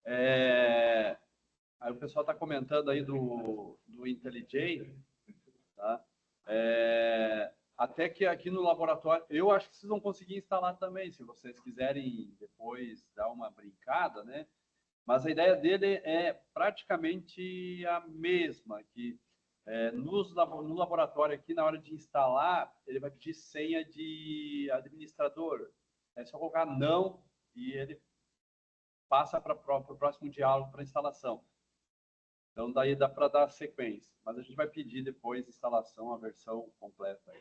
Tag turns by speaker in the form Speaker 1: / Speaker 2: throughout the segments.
Speaker 1: Aí o pessoal está comentando aí do IntelliJ, tá? Até que aqui no laboratório, eu acho que vocês vão conseguir instalar também, se vocês quiserem depois dar uma brincada, né? Mas a ideia dele é praticamente a mesma, que no laboratório aqui, na hora de instalar, ele vai pedir senha de administrador. É só colocar não e ele passa para o próximo diálogo para instalação. Então, daí dá para dar sequência. Mas a gente vai pedir depois instalação, a versão completa.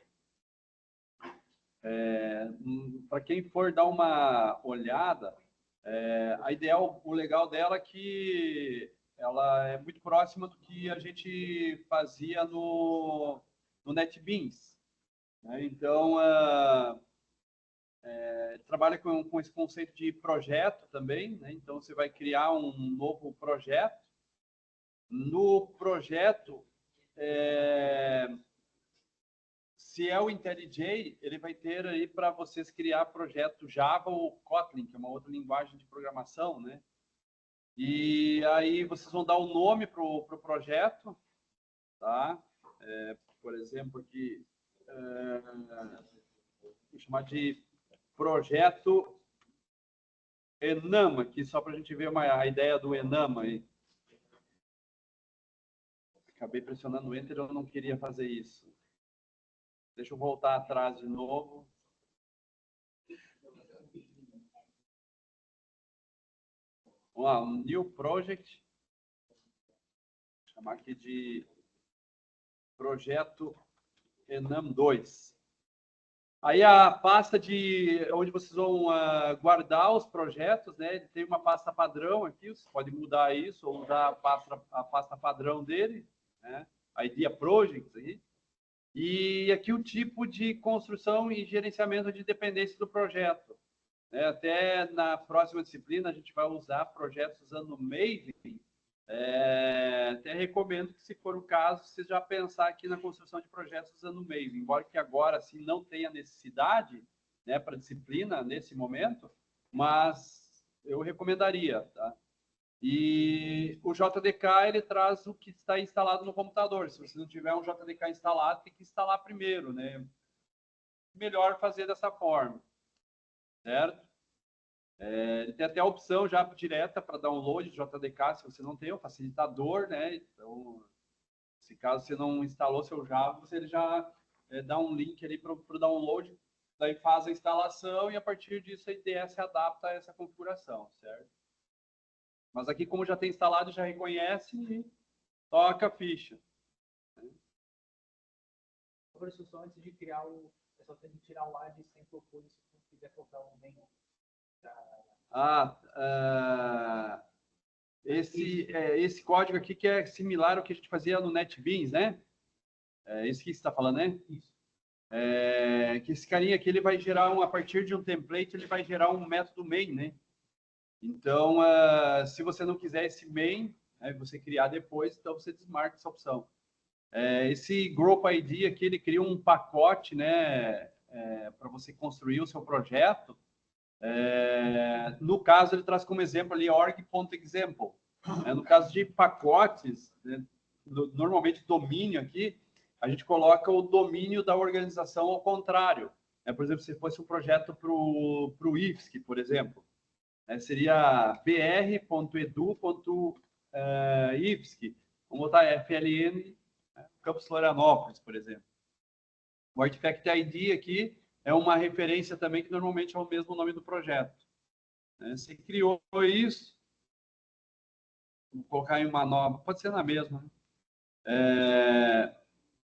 Speaker 1: Para quem for dar uma olhada, a ideal, o legal dela é que ela é muito próxima do que a gente fazia no NetBeans, né? Então, trabalha com esse conceito de projeto também, né? Então, você vai criar um novo projeto. No projeto, se é o IntelliJ, ele vai ter aí para vocês criar projeto Java ou Kotlin, que é uma outra linguagem de programação, né? E aí vocês vão dar o nome para o projeto, tá? Por exemplo, aqui, vou chamar de projeto Enama, aqui só para a gente ver a ideia do Enama aí. Acabei pressionando o Enter, eu não queria fazer isso. Deixa eu voltar atrás de novo. Vamos lá, um new project. Vou chamar aqui de projeto Enam 2. Aí a pasta de onde vocês vão guardar os projetos, né? Ele tem uma pasta padrão aqui, você pode mudar isso ou usar a pasta padrão dele, né? Idea Projects aí. E aqui o tipo de construção e gerenciamento de dependência do projeto. Até na próxima disciplina a gente vai usar projetos usando o Maven. Até recomendo que, se for o caso, você já pensar aqui na construção de projetos usando o Maven. Embora que agora assim, não tenha necessidade, né, para disciplina nesse momento, mas eu recomendaria. Tá? E o JDK, ele traz o que está instalado no computador. Se você não tiver um JDK instalado, tem que instalar primeiro, né? Melhor fazer dessa forma, certo? Ele tem até a opção já direta para download de JDK, se você não tem, o facilitador, né? Então, se caso você não instalou seu Java, ele já dá um link ali para o download, daí faz a instalação e a partir disso a IDE se adapta a essa configuração, certo? Mas aqui, como já tem instalado, já reconhece e toca a ficha.
Speaker 2: Professor, só antes de criar o... É só tem que tirar o ad sem propor isso, se não quiser colocar um main.
Speaker 1: Esse código aqui que é similar ao que a gente fazia no NetBeans, né? Isso que você está falando, né?
Speaker 2: Isso.
Speaker 1: Que esse carinha aqui, ele vai gerar, a partir de um template, ele vai gerar um método main, né? Então, se você não quiser esse main, você criar depois, então você desmarca essa opção. Esse Group ID aqui, ele cria um pacote, né, para você construir o seu projeto. No caso, ele traz como exemplo ali org.example. No caso de pacotes, né, normalmente domínio aqui, a gente coloca o domínio da organização ao contrário. Por exemplo, se fosse um projeto para o IFSC, por exemplo, seria br.edu.ifsc. Vamos botar FLN, Campus Florianópolis, por exemplo. O Artifact ID aqui é uma referência também que normalmente é o mesmo nome do projeto. Você criou isso, vou colocar em uma nova, pode ser na mesma.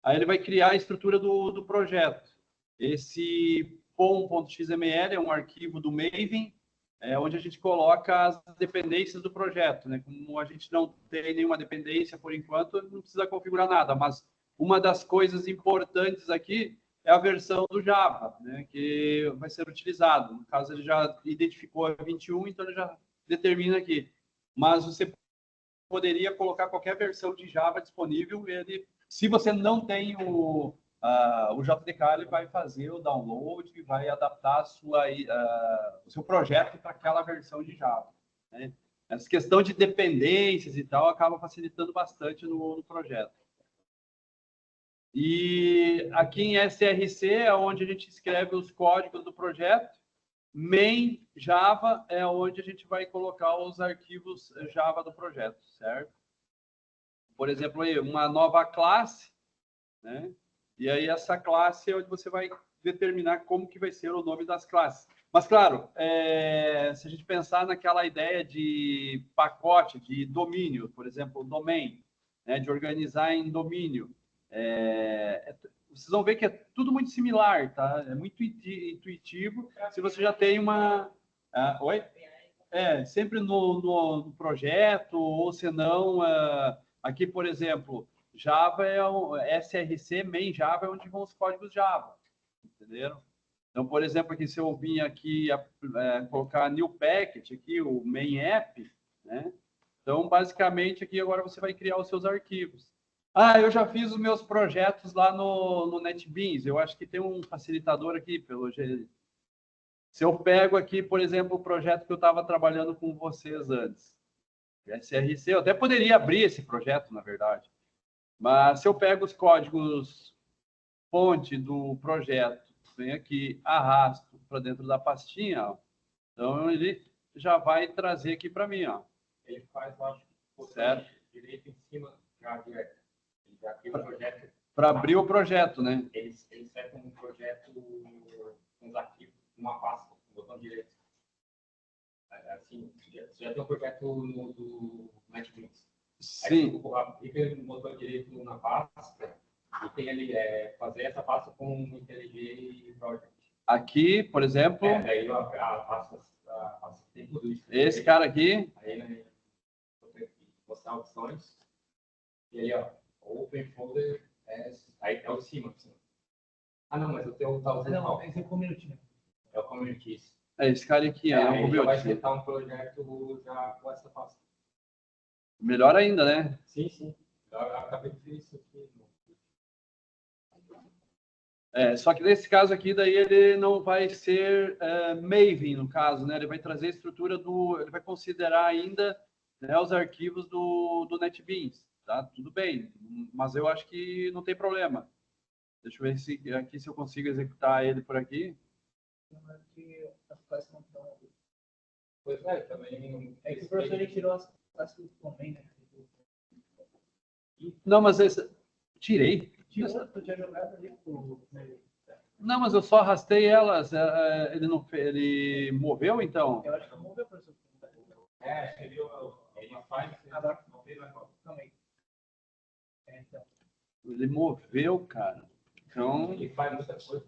Speaker 1: Aí ele vai criar a estrutura do projeto. Esse pom.xml é um arquivo do Maven, onde a gente coloca as dependências do projeto, né? Como a gente não tem nenhuma dependência por enquanto, não precisa configurar nada, mas uma das coisas importantes aqui é a versão do Java, né? Que vai ser utilizado. No caso, ele já identificou a 21, então ele já determina aqui. Mas você poderia colocar qualquer versão de Java disponível, se você não tem o JDK, ele vai fazer o download e vai adaptar o seu projeto para aquela versão de Java, né? Essa questão de dependências e tal acaba facilitando bastante no projeto. E aqui em SRC é onde a gente escreve os códigos do projeto. Main Java é onde a gente vai colocar os arquivos Java do projeto, certo? Por exemplo, aí, uma nova classe, né? E aí essa classe é onde você vai determinar como que vai ser o nome das classes. Mas, claro, se a gente pensar naquela ideia de pacote, de domínio, por exemplo, domain, né, de organizar em domínio, vocês vão ver que é tudo muito similar, tá? É muito intuitivo. Se você já tem uma... oi? Sempre no projeto, ou se não, aqui, por exemplo, Java SRC, main Java é onde vão os códigos Java, entenderam? Então, por exemplo, aqui se eu vim aqui colocar new package, aqui o main app, né? Então, basicamente, aqui agora você vai criar os seus arquivos. Eu já fiz os meus projetos lá no NetBeans. Eu acho que tem um facilitador aqui, pelo jeito. Se eu pego aqui, por exemplo, o projeto que eu estava trabalhando com vocês antes, SRC, eu até poderia abrir esse projeto, na verdade. Mas se eu pego os códigos fonte do projeto, venho aqui, arrasto para dentro da pastinha, ó, então ele já vai trazer aqui para mim, ó.
Speaker 3: Ele faz, eu acho,
Speaker 1: certo?
Speaker 3: Direito em cima, já direto. Ele já cria um projeto.
Speaker 1: Para abrir o projeto, né?
Speaker 3: Ele seta um projeto com os arquivos, uma pasta, um botão direito. Assim, você já tem um projeto do NetBeans.
Speaker 1: Sim.
Speaker 3: Aí clica no botão direito na pasta e tem ali, fazer essa pasta com IntelliJ Project.
Speaker 1: Aqui, por exemplo...
Speaker 3: Daí a pasta tem tudo isso.
Speaker 1: Esse cara aqui...
Speaker 3: Aí, mostrar opções. E ali, ó, Open Folder, aí é o de cima. Assim. Não, mas o teu tá usando
Speaker 2: não, esse é o Community.
Speaker 3: É o Community.
Speaker 1: Esse cara aqui, ó.
Speaker 3: Aí já vai tentar um projeto já com essa pasta.
Speaker 1: Melhor ainda, né?
Speaker 3: Sim. Eu acabei de ver isso aqui.
Speaker 1: Só que nesse caso aqui, daí ele não vai ser Maven, no caso, né? Ele vai trazer a estrutura ele vai considerar ainda, né, os arquivos do NetBeans, tá? Tudo bem, mas eu acho que não tem problema. Deixa eu ver se eu consigo executar ele por aqui.
Speaker 3: Pois também...
Speaker 2: É que o professor ele tirou as classes também, né?
Speaker 1: Não, mas tirei.
Speaker 2: Tu tinha jogado ali pro...
Speaker 1: Não, mas eu só arrastei elas. Ele moveu, então?
Speaker 2: Eu acho que moveu, professor.
Speaker 3: Ele faz...
Speaker 2: Agora, calma aí. Então.
Speaker 1: Ele moveu, cara. Então...
Speaker 3: Ele faz muita coisa.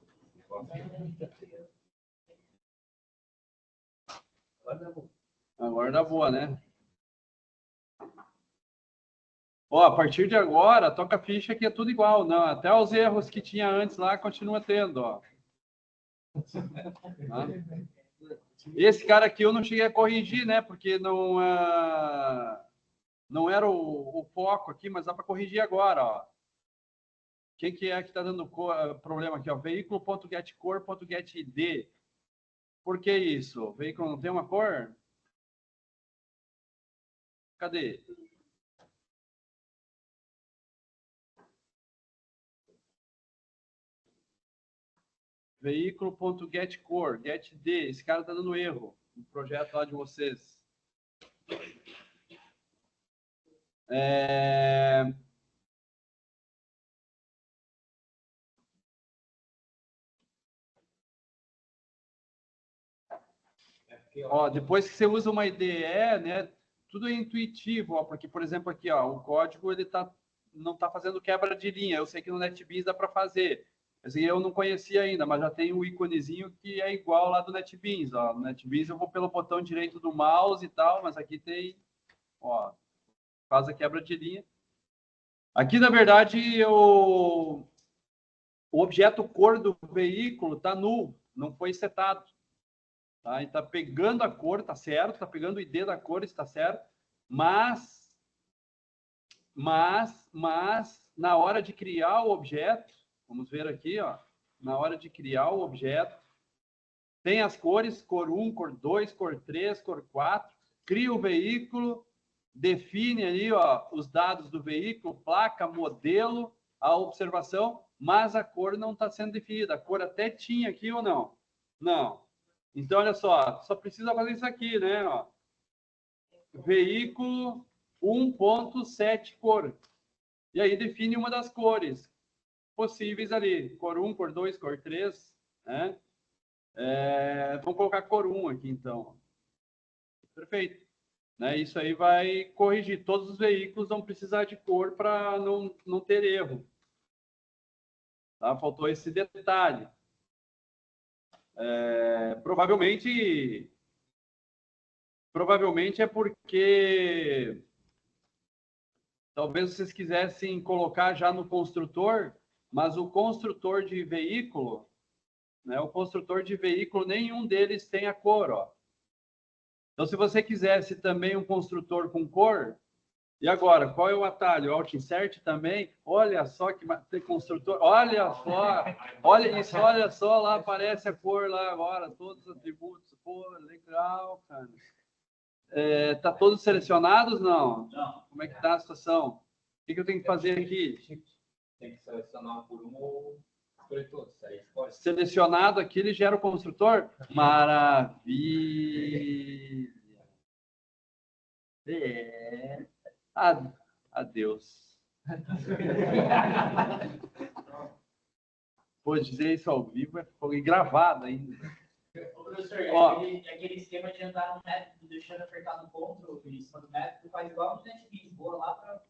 Speaker 1: Agora dá boa, né? Ó, a partir de agora, toca a ficha que é tudo igual. Não, até os erros que tinha antes lá continua tendo, ó. Esse cara aqui eu não cheguei a corrigir, né? Porque não era o foco aqui, mas dá para corrigir agora, ó. Quem que é que está dando problema aqui, ó? Veículo.getCore.getID. Por que isso? O veículo não tem uma cor? Cadê? Veículo.getCore, getD. Esse cara está dando erro no projeto lá de vocês. Ó, depois que você usa uma IDE, né, tudo é intuitivo, ó, porque, por exemplo, aqui, ó, o código ele não está fazendo quebra de linha. Eu sei que no NetBeans dá para fazer. Assim, eu não conhecia ainda, mas já tem o íconezinho que é igual lá do NetBeans. Ó. No NetBeans eu vou pelo botão direito do mouse e tal, mas aqui tem, ó, faz a quebra de linha. Aqui, na verdade, o objeto cor do veículo está nulo, não foi setado. Tá? Está pegando a cor, está certo, está pegando o ID da cor, está certo, mas na hora de criar o objeto, vamos ver aqui, ó, na hora de criar o objeto, tem as cores, cor 1, cor 2, cor 3, cor 4, cria o veículo, define ali, ó, os dados do veículo, placa, modelo, a observação, mas a cor não está sendo definida. A cor até tinha aqui ou não? Não. Então, olha só precisa fazer isso aqui, né? Ó. Veículo 1.7 cor. E aí define uma das cores possíveis ali. Cor 1, cor 2, cor 3, né? Vamos colocar cor 1 aqui, então. Perfeito. Né? Isso aí vai corrigir. Todos os veículos vão precisar de cor para não ter erro. Tá? Faltou esse detalhe. Provavelmente é porque talvez vocês quisessem colocar já no construtor, mas o construtor de veículo, né? O construtor de veículo, nenhum deles tem a cor, ó. Então, se você quisesse também um construtor com cor, e agora, qual é o atalho? Alt Insert também? Olha só que tem construtor. Olha só, olha isso, olha só, lá aparece a cor lá agora, todos os atributos. Pô, legal, cara. Tá todos selecionados? Não. Como é que tá a situação? O que eu tenho que fazer aqui?
Speaker 3: Tem que selecionar por um ou escolher todos. Aí escolhe.
Speaker 1: Selecionado aqui, ele gera o construtor? Maravilha! Adeus. Pô, dizer isso ao vivo foi gravado ainda.
Speaker 2: Ô, professor, aquele esquema de andar no método, deixando apertado no CTRL em cima do método, faz igual no NetBeans, boa lá para...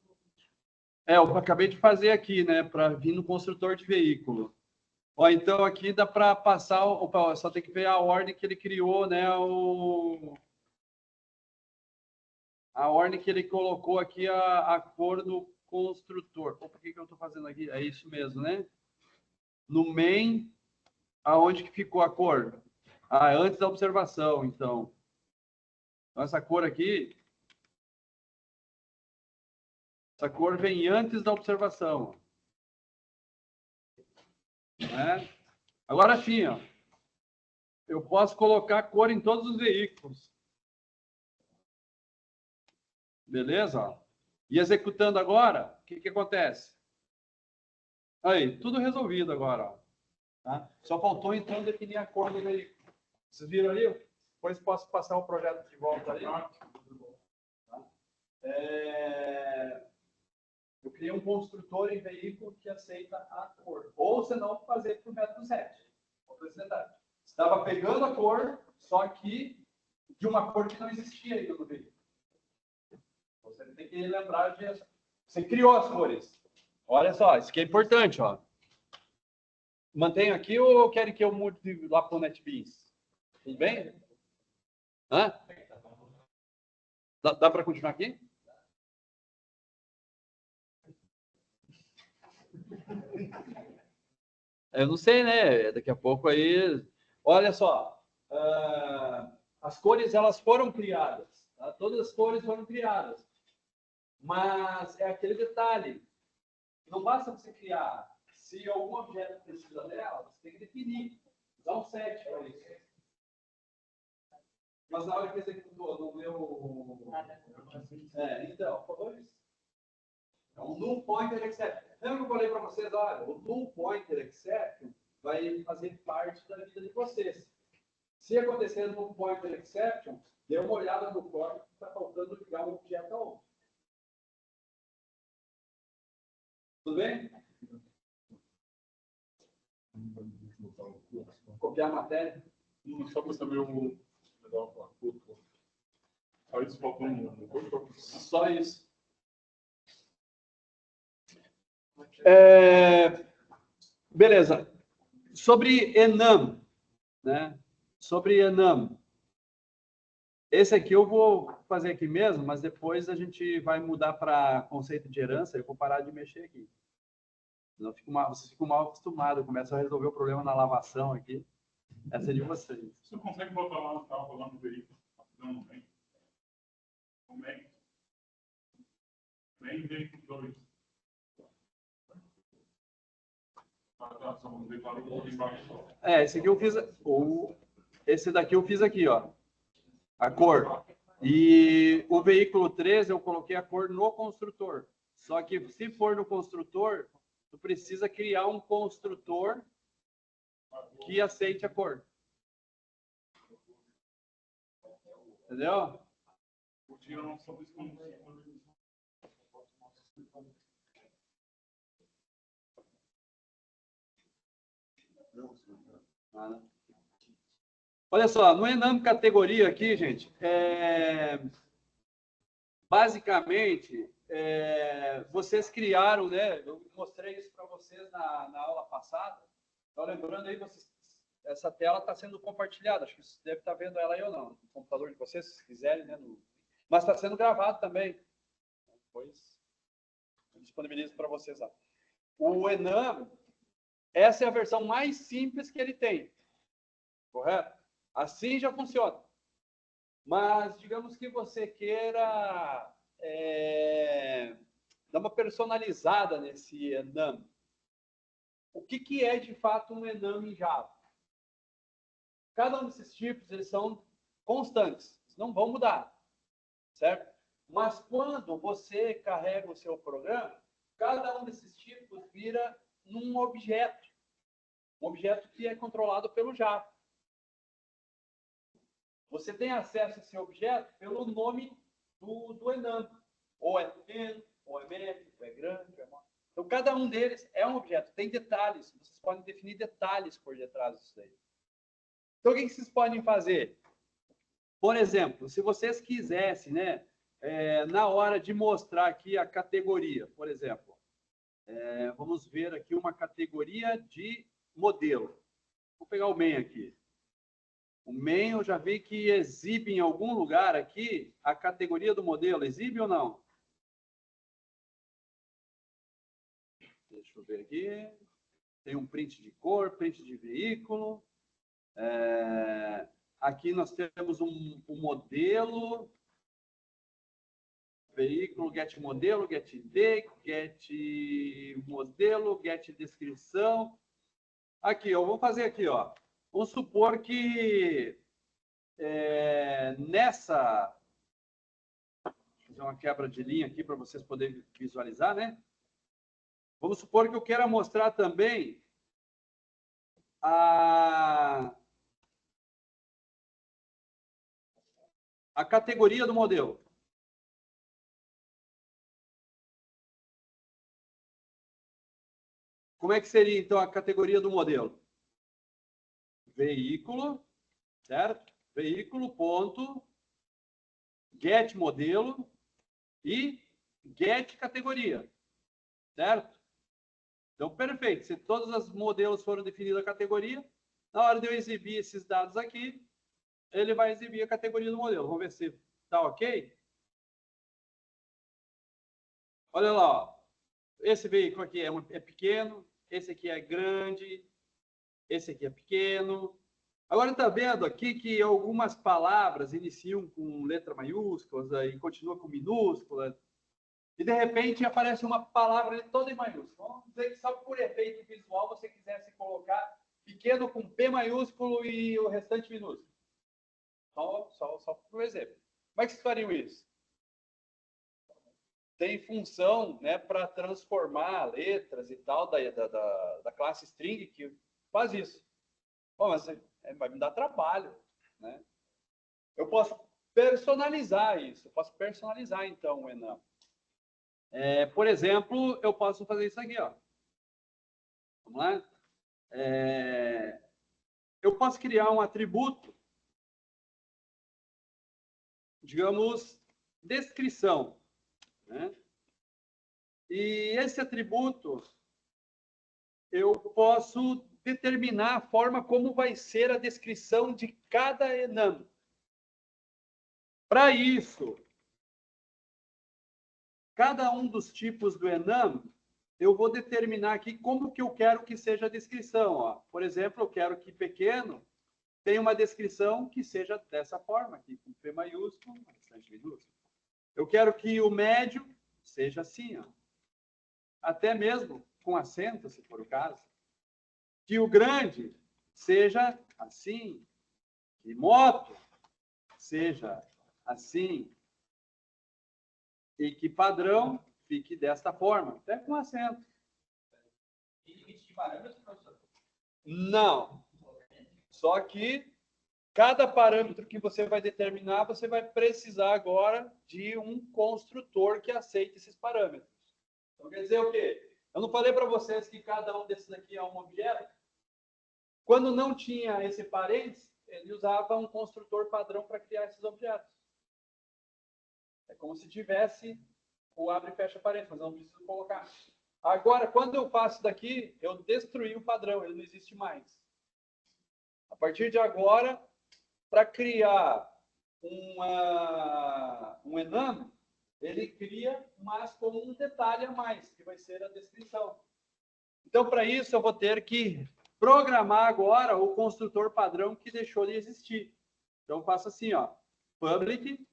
Speaker 1: Eu acabei de fazer aqui, né, para vir no construtor de veículo. Ó, então aqui dá para passar, só tem que ver a ordem que ele criou, né, a ordem que ele colocou aqui a cor do construtor. Opa, o que eu estou fazendo aqui? É isso mesmo, né? No main, aonde que ficou a cor? Antes da observação, então. Então, essa cor aqui, essa cor vem antes da observação. Né? Agora sim, ó, eu posso colocar cor em todos os veículos. Beleza? E executando agora, o que acontece? Aí, tudo resolvido agora. Ó. Tá? Só faltou, então, definir a cor do veículo. Vocês viram ali? Depois posso passar o projeto de volta ali. Tá? Eu criei um construtor em veículo que aceita a cor. Ou se não, fazer para o método 7. Estava pegando a cor, só que de uma cor que não existia ainda no veículo. Você tem que lembrar disso. Você criou as cores. Olha só, isso aqui é importante, ó. Mantenho aqui ou querem que eu mude lá para o NetBeans? Tudo bem? Hã? Dá para continuar aqui? Eu não sei, né? Daqui a pouco aí... Olha só. As cores, elas foram criadas. Tá? Todas as cores foram criadas. Mas é aquele detalhe. Não basta você criar. Se algum objeto precisa dela, você tem que definir. Usar um set para isso. Mas na hora que você executou no meu... então, por favor. É um null pointer exception. Lembra que eu falei para vocês? Olha, o null pointer exception vai fazer parte da vida de vocês. Se acontecer null pointer exception, dê uma olhada no código que está faltando ligar o objeto a outro. Tudo bem? Copiar a matéria?
Speaker 4: Só para saber o... Só isso faltou no corpo?
Speaker 1: Só isso. Beleza. Sobre Enum, né? Sobre Enum. Esse aqui eu vou fazer aqui mesmo, mas depois a gente vai mudar para conceito de herança. Eu vou parar de mexer aqui. Senão vocês ficam mal acostumados. Começam a resolver o problema na lavação aqui. Essa é de vocês.
Speaker 4: Você consegue botar lá no carro, lá no veículo? Não, vem. Como é? Vem veículo 2.
Speaker 1: Esse aqui eu fiz. Esse daqui eu fiz aqui, ó. A cor. E o veículo 3 eu coloquei a cor no construtor. Só que se for no construtor, tu precisa criar um construtor que aceite a cor. Entendeu?
Speaker 4: O dia não soube como.
Speaker 1: Olha só, no Enam categoria aqui, gente, basicamente, vocês criaram, né? Eu mostrei isso para vocês na aula passada. Então, lembrando aí, essa tela está sendo compartilhada. Acho que você deve estar vendo ela aí ou não, no computador de vocês, se quiserem, né? Mas está sendo gravado também. Depois eu disponibilizo para vocês lá. O Enam, essa é a versão mais simples que ele tem. Correto? Assim já funciona. Mas, digamos que você queira dar uma personalizada nesse Enam. O que é, de fato, um Enam em Java? Cada um desses tipos, eles são constantes. Eles não vão mudar. Certo? Mas quando você carrega o seu programa, cada um desses tipos vira um objeto. Um objeto que é controlado pelo Java. Você tem acesso a esse objeto pelo nome do Enam. Ou é pequeno, ou é médio, ou é grande, ou é maior. Então, cada um deles é um objeto. Tem detalhes. Vocês podem definir detalhes por detrás disso daí. Então, o que vocês podem fazer? Por exemplo, se vocês quisessem, né, na hora de mostrar aqui a categoria, por exemplo, vamos ver aqui uma categoria de modelo. Vou pegar o main aqui. O main eu já vi que exibe em algum lugar aqui a categoria do modelo. Exibe ou não? Deixa eu ver aqui. Tem um print de cor, print de veículo. Aqui nós temos um modelo. Veículo, get modelo, get ID, get modelo, get descrição. Aqui, eu vou fazer aqui, ó. Vamos supor que nessa... Vou fazer uma quebra de linha aqui para vocês poderem visualizar, né? Vamos supor que eu queira mostrar também a categoria do modelo. Como é que seria, então, a categoria do modelo? Veículo, certo? Veículo, ponto, get modelo e get categoria, certo? Então, perfeito. Se todos os modelos foram definidos a categoria, na hora de eu exibir esses dados aqui, ele vai exibir a categoria do modelo. Vamos ver se está ok. Olha lá, ó. Esse veículo aqui é pequeno, esse aqui é grande, esse aqui é pequeno. Agora está vendo aqui que algumas palavras iniciam com letra maiúscula e continuam com minúscula. E de repente aparece uma palavra toda em maiúsculo. Vamos dizer que só por efeito visual você quisesse colocar pequeno com P maiúsculo e o restante minúsculo. Só por um exemplo. Como é que vocês fariam isso? Tem função, né, para transformar letras e tal da classe string que faz isso. Bom, mas vai me dar trabalho, né? Eu posso personalizar isso. Eu posso personalizar, então, o Enam. Por exemplo, eu posso fazer isso aqui, ó. Vamos lá? Eu posso criar um atributo, digamos, descrição, né? E esse atributo, eu posso determinar a forma como vai ser a descrição de cada Enam. Para isso, cada um dos tipos do Enam, eu vou determinar aqui como que eu quero que seja a descrição. Ó. Por exemplo, eu quero que pequeno tenha uma descrição que seja dessa forma, aqui com P maiúsculo, bastante minúsculo. Eu quero que o médio seja assim, ó. Até mesmo com acento, se for o caso. Que o grande seja assim, que moto seja assim, e que padrão fique desta forma, até com acento.
Speaker 2: Tem limite de parâmetro, professor?
Speaker 1: Não. Só que cada parâmetro que você vai determinar, você vai precisar agora de um construtor que aceite esses parâmetros. Então, quer dizer o quê? Eu não falei para vocês que cada um desses aqui é um objeto? Quando não tinha esse parênteses, ele usava um construtor padrão para criar esses objetos. É como se tivesse o abre e fecha parênteses, mas eu não preciso colocar. Agora, quando eu faço daqui, eu destruí o padrão, ele não existe mais. A partir de agora, para criar um enum, ele cria, mas com um detalhe a mais, que vai ser a descrição. Então, para isso, eu vou ter que programar agora o construtor padrão que deixou de existir. Então, eu faço assim, ó, public.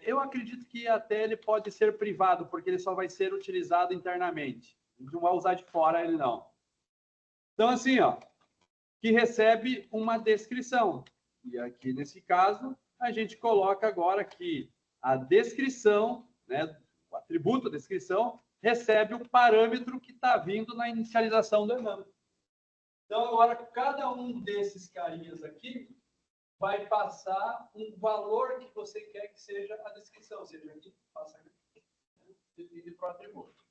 Speaker 1: Eu acredito que até ele pode ser privado, porque ele só vai ser utilizado internamente. A gente não vai usar de fora ele, não. Então, assim, ó, que recebe uma descrição. E aqui, nesse caso, a gente coloca agora que a descrição, né, o atributo da descrição, recebe o parâmetro que está vindo na inicialização do enum. Então, agora, cada um desses carinhas aqui vai passar um valor que você quer que seja a descrição. Ou seja, aqui passa aqui, define para o atributo.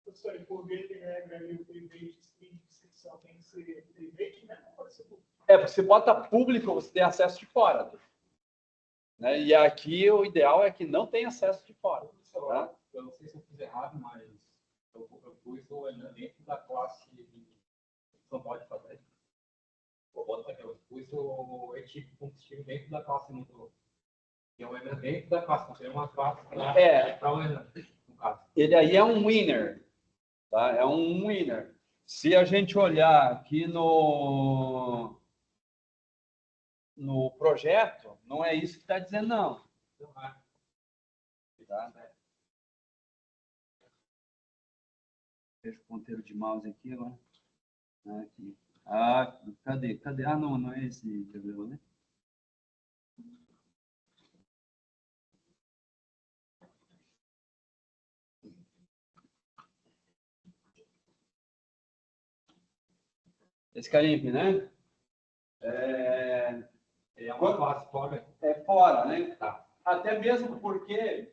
Speaker 5: Professor, por via de regra, o private string de descrição tem que ser private, né? Não pode ser público.
Speaker 1: Porque você bota público, você tem acesso de fora. Né? E aqui o ideal é que não tenha acesso de fora. Tá?
Speaker 3: Eu não sei se eu fiz errado, mas eu pus o enum dentro da classe não pode fazer. Eu pus o e-tipo.string dentro da classe no que é o enum dentro da classe, não seria uma classe para o enum, no caso.
Speaker 1: Ele aí é um winner. Tá? É um winner. Se a gente olhar aqui no projeto, não é isso que está dizendo, não. Tá? Deixa o ponteiro de mouse aqui agora. Aqui. Cadê? Ah, não é esse tabelão, né? Esse carinha aqui, né?
Speaker 3: É uma classe fora.
Speaker 1: É fora, né?
Speaker 3: Tá.
Speaker 1: Até mesmo porque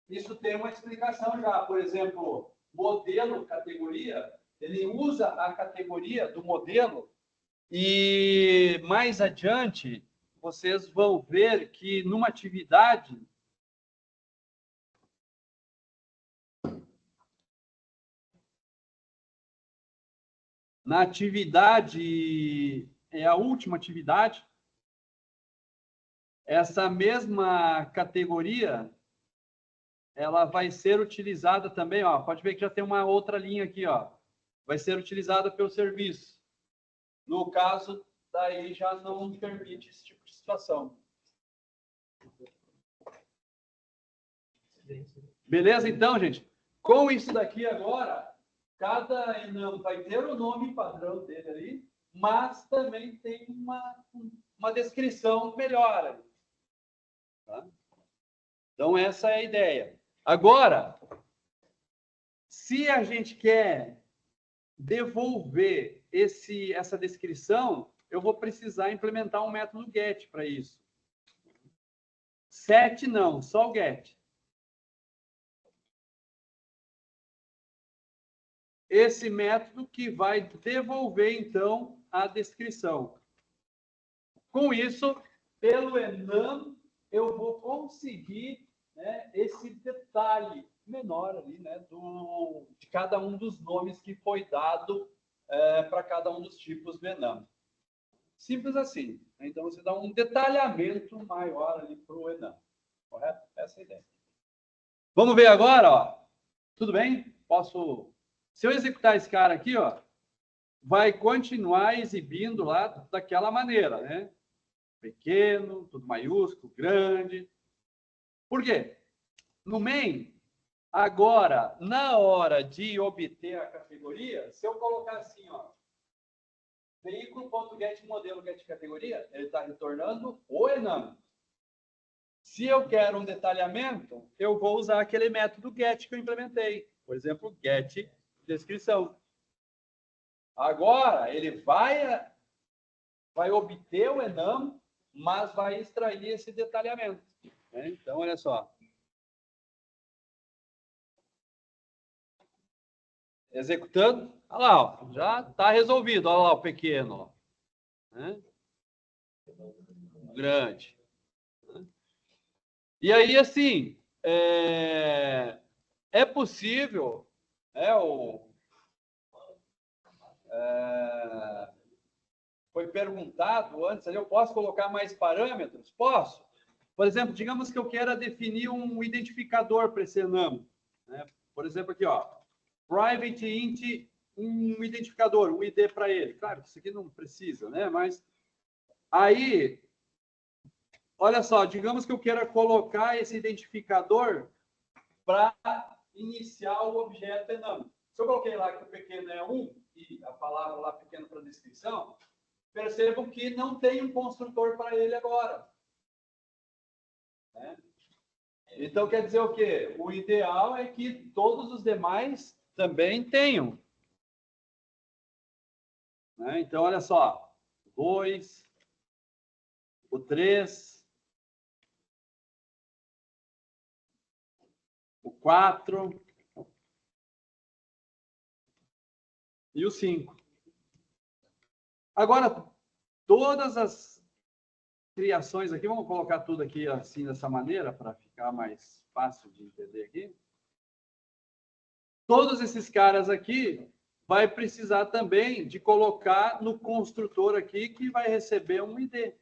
Speaker 1: isso tem uma explicação já. Por exemplo, modelo, categoria, ele usa a categoria do modelo e mais adiante vocês vão ver que numa atividade na atividade, é a última atividade, essa mesma categoria, ela vai ser utilizada também, ó, pode ver que já tem uma outra linha aqui, ó, vai ser utilizada pelo serviço. No caso, daí já não permite esse tipo de situação. Beleza, então, gente? Com isso daqui agora, cada enum vai ter o nome padrão dele ali, mas também tem uma descrição melhor ali. Tá? Então, essa é a ideia. Agora, se a gente quer devolver essa descrição, eu vou precisar implementar um método get para isso. Set não, só o get. Esse método que vai devolver, então, a descrição. Com isso, pelo enum, eu vou conseguir, né, esse detalhe menor ali, né, de cada um dos nomes que foi dado para cada um dos tipos do enum. Simples assim. Então, você dá um detalhamento maior ali para o enum. Correto? Essa é a ideia. Vamos ver agora, ó. Tudo bem? Posso... Se eu executar esse cara aqui, ó, vai continuar exibindo lá daquela maneira, né? Pequeno, tudo maiúsculo, grande. Por quê? No main, agora, na hora de obter a categoria, se eu colocar assim, ó, veículo.getModelo, getCategoria, ele está retornando o enum. Se eu quero um detalhamento, eu vou usar aquele método get que eu implementei. Por exemplo, get descrição. Agora, ele vai obter o enum, mas vai extrair esse detalhamento. Né? Então, olha só. Executando. Olha lá, ó, já está resolvido. Olha lá o pequeno. Ó. Né? O grande. E aí, assim, é possível, foi perguntado antes, eu posso colocar mais parâmetros? Posso. Por exemplo, digamos que eu queira definir um identificador para esse enum. Né? Por exemplo, aqui, ó, private int, um identificador, um ID para ele. Claro que isso aqui não precisa, né? Mas aí, olha só, digamos que eu queira colocar esse identificador para iniciar o objeto enum. Se eu coloquei lá que o pequeno é 1 e a palavra lá pequeno para descrição, percebam que não tem um construtor para ele agora. Né? Então, quer dizer o quê? O ideal é que todos os demais também tenham. Né? Então, olha só. 2, o 3, o 4 e o 5. Agora, todas as criações aqui, vamos colocar tudo aqui assim, dessa maneira, para ficar mais fácil de entender aqui. Todos esses caras aqui vai precisar também de colocar no construtor aqui que vai receber um ID.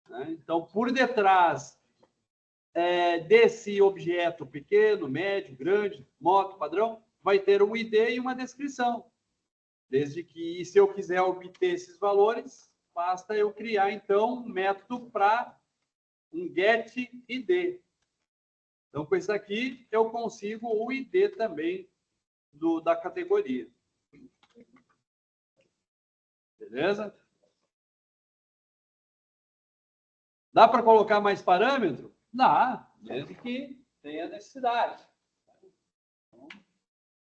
Speaker 1: Né? Então, por detrás desse objeto pequeno, médio, grande, moto, padrão, vai ter um ID e uma descrição. Desde que, se eu quiser obter esses valores, basta eu criar, então, um método para um get ID. Então, com isso aqui, eu consigo o ID também da categoria. Beleza? Dá para colocar mais parâmetro? Dá, desde que tenha necessidade. Então,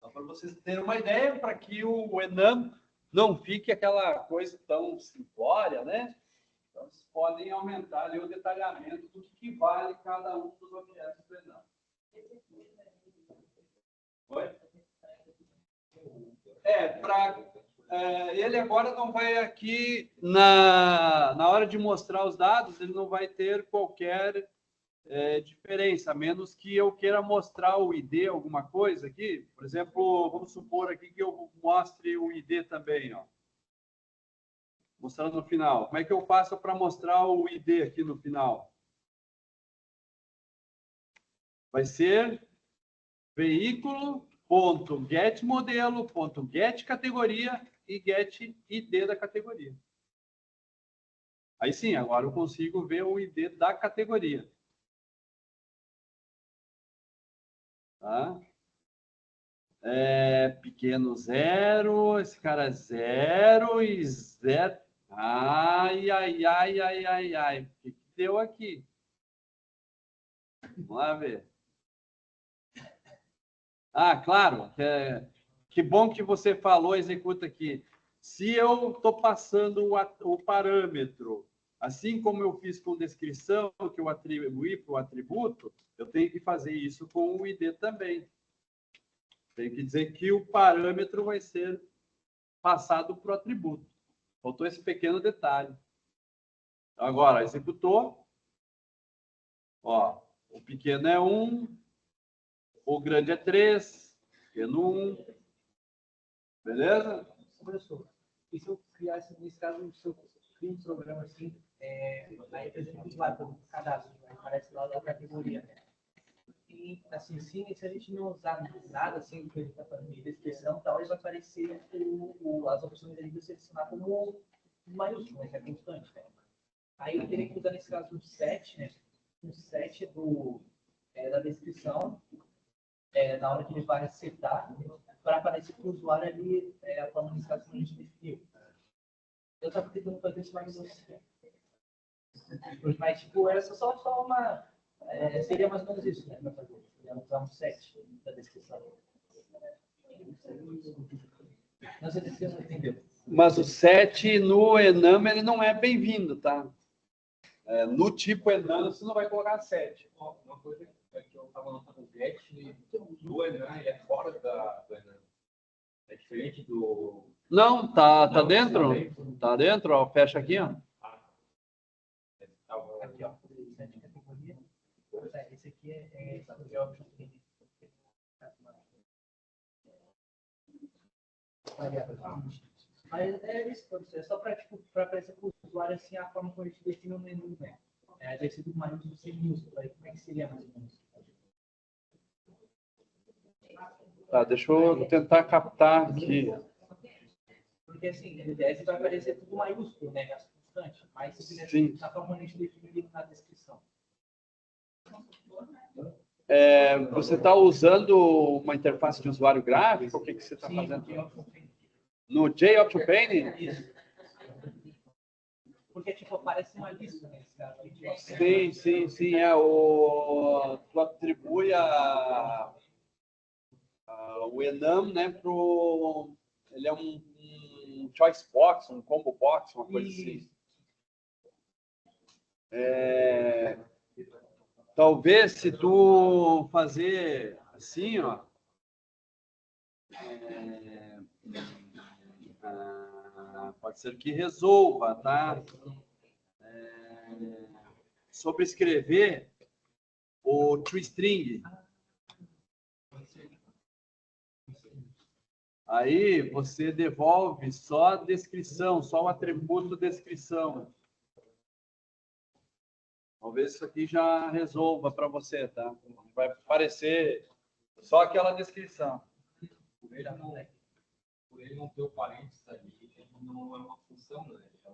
Speaker 1: só para vocês terem uma ideia, para que o enum não fique aquela coisa tão simplória, né? Então, vocês podem aumentar ali o detalhamento do que vale cada um dos objetos do enum. Oi? Ele agora não vai aqui, na hora de mostrar os dados, ele não vai ter qualquer diferença, a menos que eu queira mostrar o ID, alguma coisa aqui. Por exemplo, vamos supor aqui que eu mostre o ID também, ó. Mostrando no final. Como é que eu faço para mostrar o ID aqui no final? Vai ser veículo.getModelo.getCategoria e getID da categoria. Aí sim, agora eu consigo ver o ID da categoria. Tá? Pequeno 0, esse cara é 0 e 0. Ai. O que deu aqui? Vamos lá ver. Ah, claro. Que bom que você falou, executa aqui. Se eu estou passando o parâmetro, assim como eu fiz com descrição, que eu atribuí para o atributo, eu tenho que fazer isso com o ID também. Tem que dizer que o parâmetro vai ser passado para o atributo. Faltou esse pequeno detalhe. Agora, executou. Ó, o pequeno é 1, o grande é 3, pequeno 1. Beleza?
Speaker 2: Professor, e se eu criasse, nesse caso, se eu crio um programa assim, aí, por exemplo, vai para o cadastro, aparece lá da categoria, né? E, assim, se a gente não usar nada, assim, do que a gente está fazendo de descrição, tal, ele vai aparecer as opções ali de selecionar como maiúsculo, né, que é constante, né? Aí eu teria que usar, nesse caso, um set, né? Um set da descrição, na hora que ele vai acertar, para aparecer para o usuário ali, a forma, nesse caso, que a gente definiu. Eu estava tentando fazer isso mais Mas, tipo, essa só uma... seria mais ou menos isso, né? Para fazer. Usar um set da descrição. Não sei se você entendeu.
Speaker 1: Mas o 7 no Enam ele não é bem-vindo, tá? No tipo Enam você não vai colocar 7.
Speaker 3: Uma coisa que eu estava notando, o get do Enan, ele é fora do Enan. É diferente do...
Speaker 1: Não, tá
Speaker 3: Não,
Speaker 1: dentro.
Speaker 3: sim.
Speaker 1: Tá dentro, ó. Fecha aqui, ó.
Speaker 2: Aqui, ó. Set de categoria. Esse aqui é de option training. Mas é isso, é só para aparecer para o usuário assim, a forma como a gente define o menu, né? Deve ser tudo maiúsculo sem minúsculo. Aí como é que seria mais ou menos?
Speaker 1: Tá, deixa eu tentar captar aqui.
Speaker 2: Porque assim, no DS vai aparecer tudo maiúsculo, né? As constantes. Mas
Speaker 1: Sim.
Speaker 2: na forma como a gente define na descrição.
Speaker 1: Você está usando uma interface de usuário gráfico? O que você está fazendo? No JOptionPane?
Speaker 2: Isso. Porque, tipo, aparece uma lista, né?
Speaker 1: Sim. Tu atribui o Enam, né, ele é um choice box, um combo box, uma coisa assim. Talvez se tu fazer assim, ó, pode ser que resolva, tá? Sobrescrever o toString. Aí você devolve só a descrição, só o atributo descrição. Talvez isso aqui já resolva para você, tá? Vai aparecer só aquela descrição.
Speaker 3: Por ele não ter o parênteses ali, ele não é uma função, né? É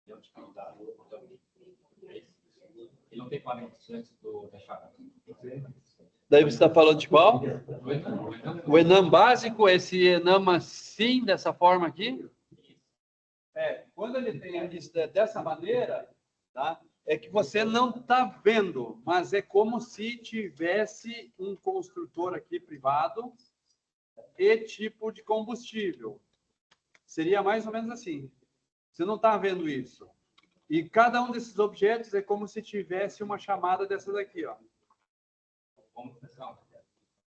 Speaker 3: uma utilidade. Ele não tem parênteses antes da charada.
Speaker 1: Daí você está falando de qual?
Speaker 3: O Enam.
Speaker 1: O Enam básico, esse Enam assim, dessa forma aqui? Quando ele tem isso dessa maneira, tá? É que você não está vendo, mas é como se tivesse um construtor aqui privado e tipo de combustível. Seria mais ou menos assim. Você não está vendo isso. E cada um desses objetos é como se tivesse uma chamada dessa daqui, ó.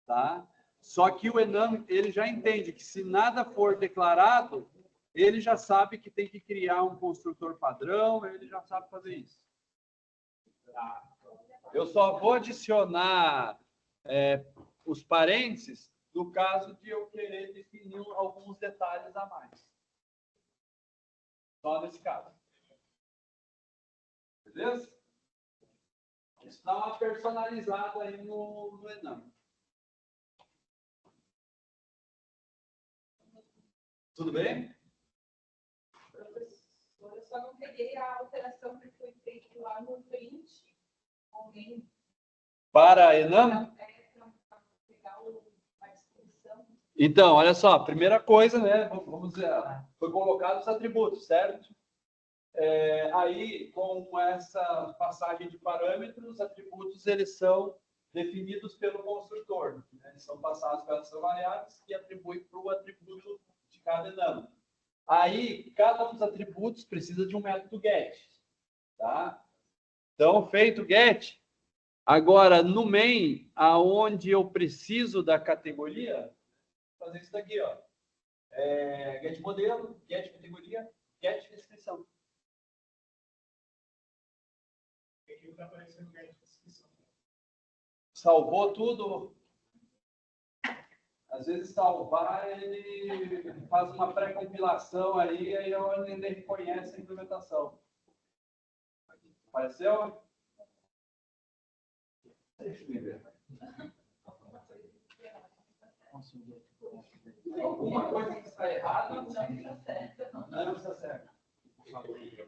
Speaker 1: Tá? Só que o Enam, ele já entende que se nada for declarado, ele já sabe que tem que criar um construtor padrão, ele já sabe fazer isso. Eu só vou adicionar os parênteses no caso de eu querer definir alguns detalhes a mais. Só nesse caso. Beleza? Isso dá uma personalizada aí no Enam. Tudo bem?
Speaker 6: Eu só não peguei a alteração que foi feita lá no print. Alguém
Speaker 1: Para Enam?
Speaker 6: para pegar a descrição.
Speaker 1: Então, olha só, primeira coisa, né? Vamos dizer, foi colocado os atributos, certo? Aí, com essa passagem de parâmetros, os atributos eles são definidos pelo construtor. Né? Eles são passados pelas variáveis que atribuem para o atributo de cada Enam. Aí, cada um dos atributos precisa de um método get. Tá? Então, feito get, agora no main, aonde eu preciso da categoria, vou fazer isso daqui, ó. Get modelo, get categoria, get descrição. Salvou tudo. Às vezes salvar, ele faz uma pré-compilação aí ele reconhece a implementação. Apareceu? Deixa eu ver. Alguma coisa que está errada não está certa. Não está certa. Tudo isso.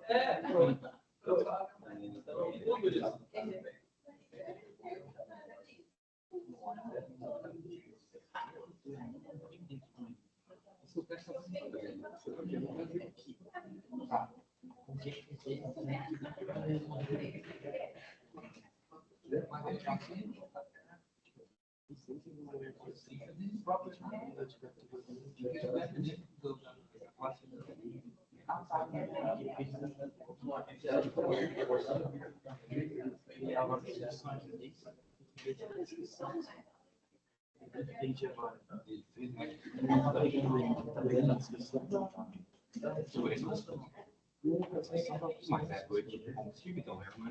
Speaker 3: Mas é do equipe combustível, então é uma.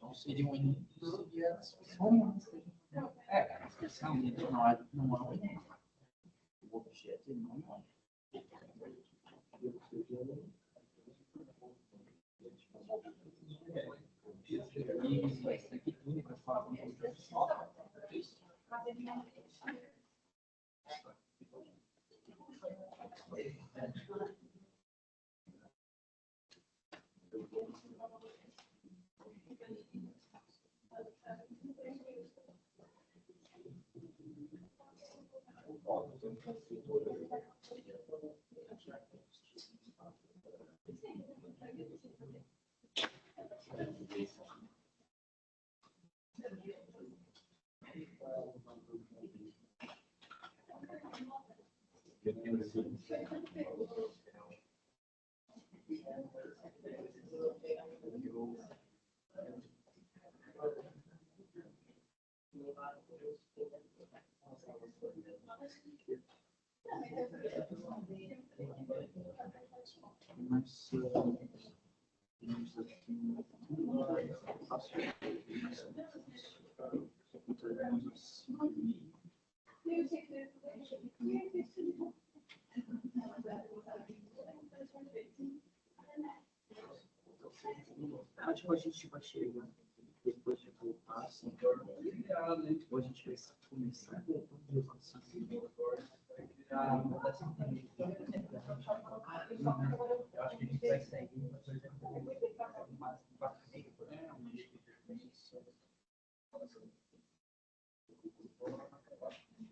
Speaker 7: Não seria um início, seria a inscrição, não é o objeto, não é. E isso aqui tudo para falar com o pessoal. Mas temos aqui acho que a gente vai chegar depois de voltar, assim, depois a gente vai começar a eu acho que a gente vai seguir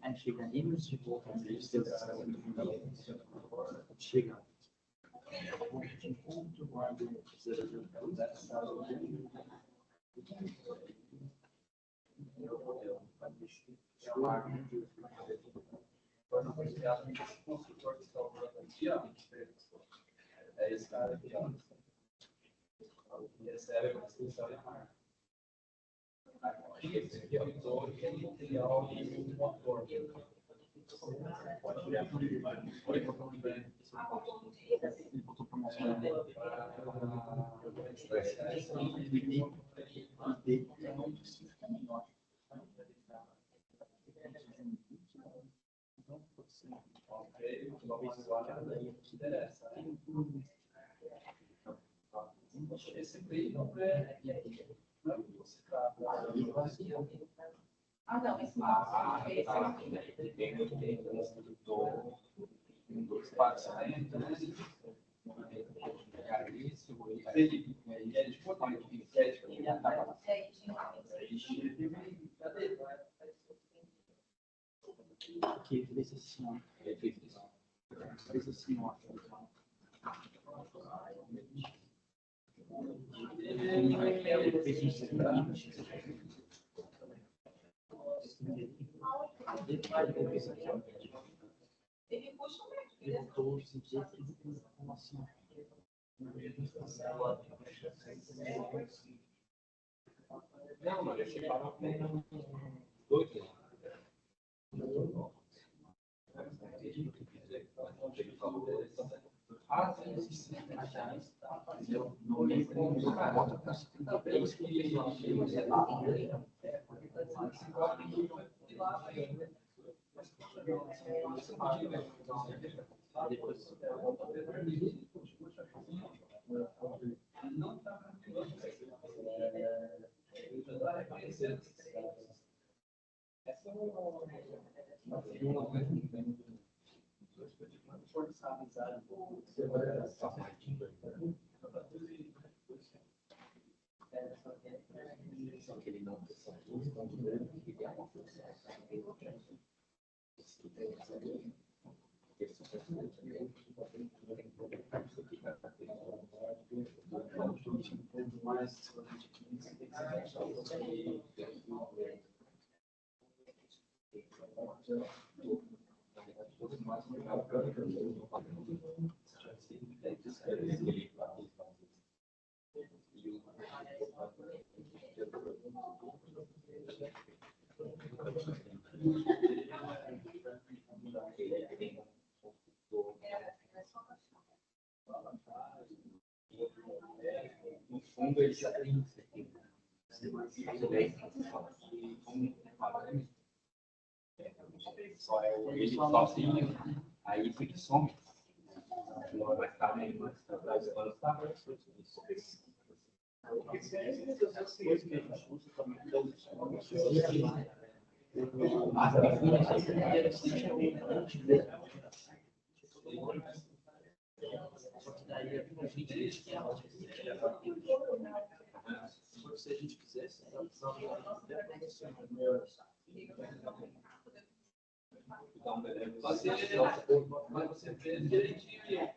Speaker 7: aí chegaremos de volta chega de encontro guarda
Speaker 3: É esse cara aqui, ó. Recebe a inscrição e a marca. Aqui, esse aqui é o motor e ele tem o motor. Pode olhar para ele. Ele botou para mostrar. Esse meio não é.
Speaker 6: Ah, não, esse não.
Speaker 3: Tem um instrutor, dois parceiros, né?
Speaker 7: Aqui, fez assim, ó. Fez assim, ó. Ele fez um seguinte.
Speaker 6: Ele puxa o médico.
Speaker 7: Ele botou o sujeito como assim, ó.
Speaker 3: Não, mas esse cara tem dois. Ah, sim.
Speaker 7: Eu não me lembro da moto com 53 que mais de 15,
Speaker 3: No fundo, ele já tem só é ele sozinho, aí fica e some. Vai ficar meio mais atrás do plano, tá?
Speaker 7: Se a gente quisesse,
Speaker 3: Então, beleza.
Speaker 7: mas você vê direitinho aí.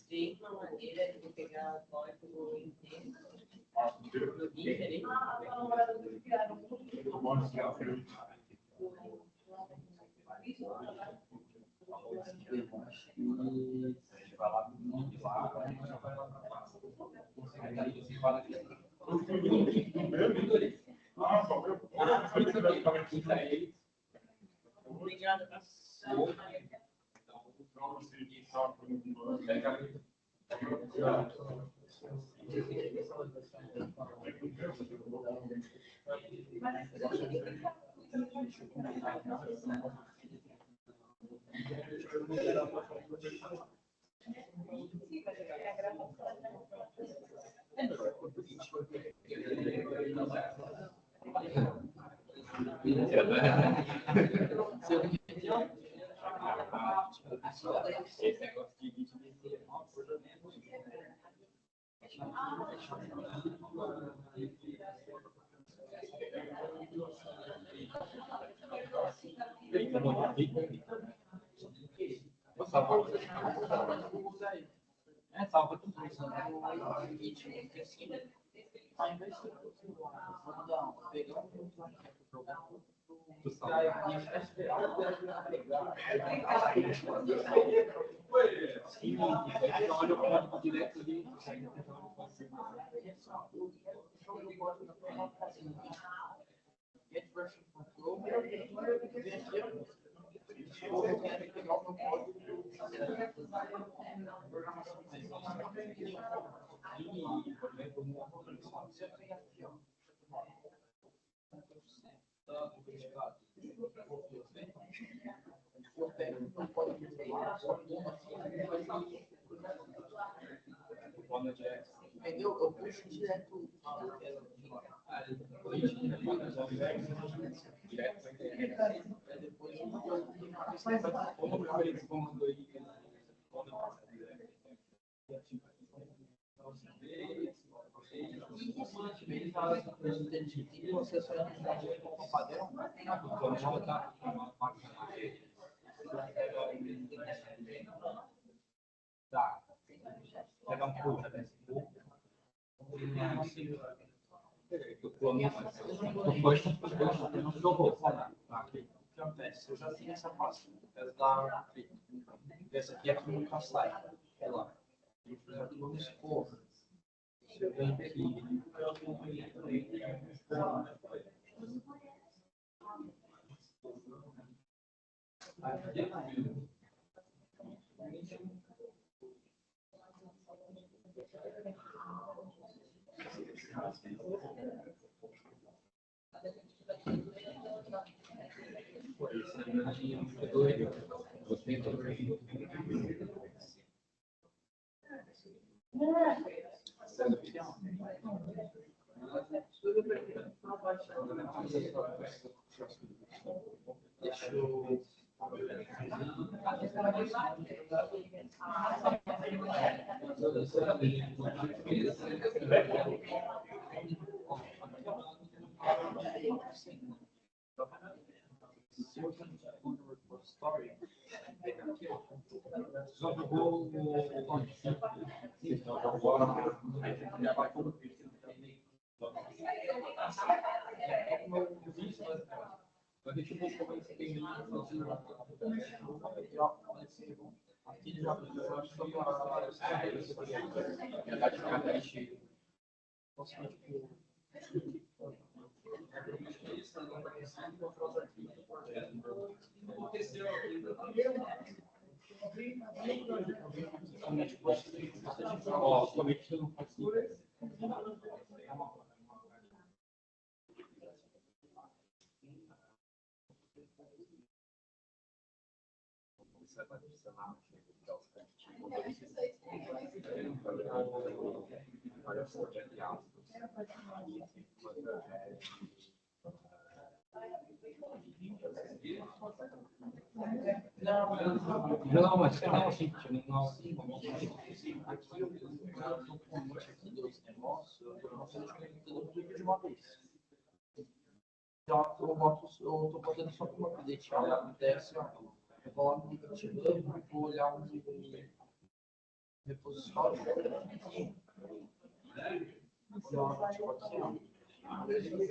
Speaker 2: Tem uma maneira de pegar código inteiro. Obrigada.
Speaker 3: Esse negócio de salva tudo isso.
Speaker 2: Ao invés de pegar
Speaker 3: Sim, olha o código direto ali.
Speaker 2: Get version control, eu quero pegar o meu código eu pego o meu código entendeu? Eu puxo direto depois
Speaker 3: Tá. pegar um pouco. Depois não jogou. O que acontece? Eu já tenho essa pasta. Essa aqui é que nunca sai. Sei lá. Vamos supor. Se eu venho aqui. Deixa eu... Só jogou onde? A gente não começa a ter aqui já acho que não, mas não assim, não assim, aqui eu estou com um monte aqui dos negócios, eu estou tudo de uma vez. Então eu estou botando só como update, acontece, eu vou lá no GitHub, vou olhar um repositório.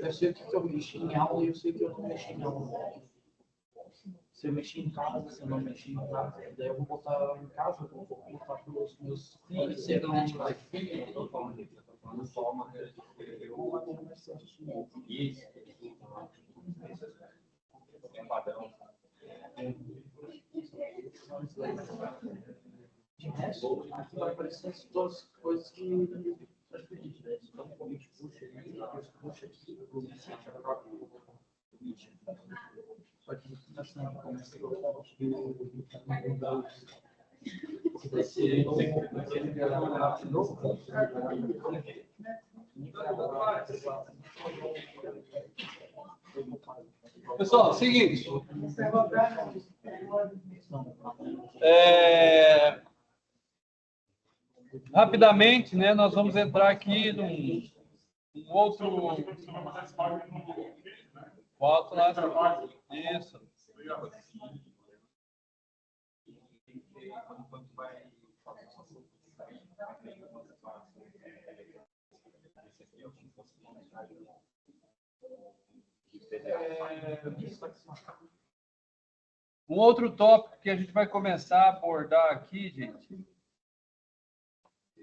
Speaker 3: Eu sei o que eu mexi em aula e eu sei o que eu não mexi em aula. Se eu mexi em casa, se eu não mexi em casa, daí eu vou botar em casa, eu vou botar para os meus filhos. Se não tiver filho, eu tomo. Isso. É padrão. De resto, aqui vai aparecer as duas coisas que então, quando a gente puxa aqui, só que está sendo começa
Speaker 1: Pessoal, seguinte. Rapidamente, né, nós vamos entrar aqui num outro... Volto lá. Isso. Um outro tópico que a gente vai começar a abordar aqui, gente,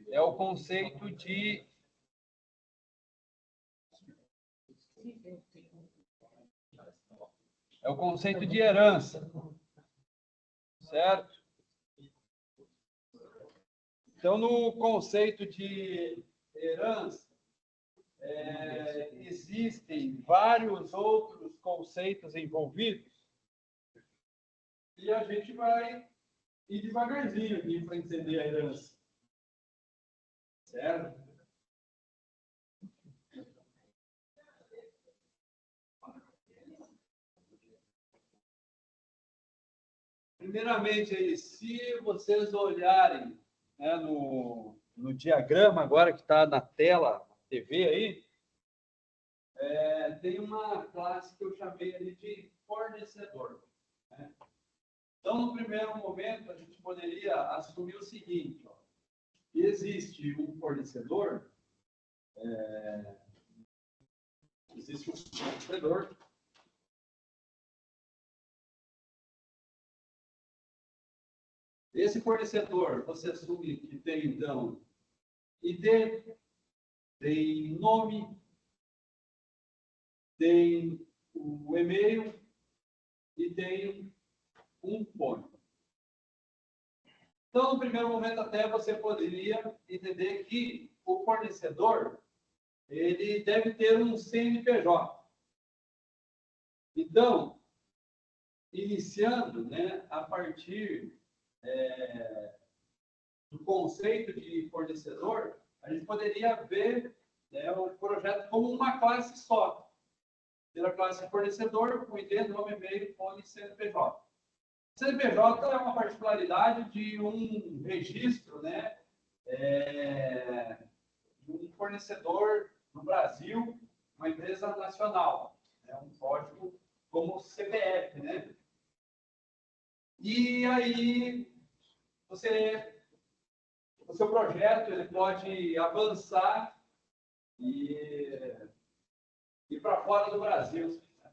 Speaker 1: é o conceito de herança, certo? Então, no conceito de herança, existem vários outros conceitos envolvidos e a gente vai ir devagarzinho aqui para entender a herança, certo? Primeiramente, aí, se vocês olharem, né, no diagrama agora que está na tela, na TV aí, tem uma classe que eu chamei ali de fornecedor. Né? Então, no primeiro momento, a gente poderia assumir o seguinte, ó. existe um fornecedor, Esse fornecedor, você assume que tem, então, ID, tem nome, tem o e-mail e tem um fone. Então, no primeiro momento, até você poderia entender que o fornecedor ele deve ter um CNPJ. Então, iniciando, né, a partir do conceito de fornecedor, a gente poderia ver, né, o projeto como uma classe só. Ter a classe fornecedor, com ID, nome, e-mail, fone e CNPJ. CNPJ é uma particularidade de um registro, né, de um fornecedor no Brasil, uma empresa nacional, um código como CPF, né? E aí o seu projeto ele pode avançar e ir para fora do Brasil, né?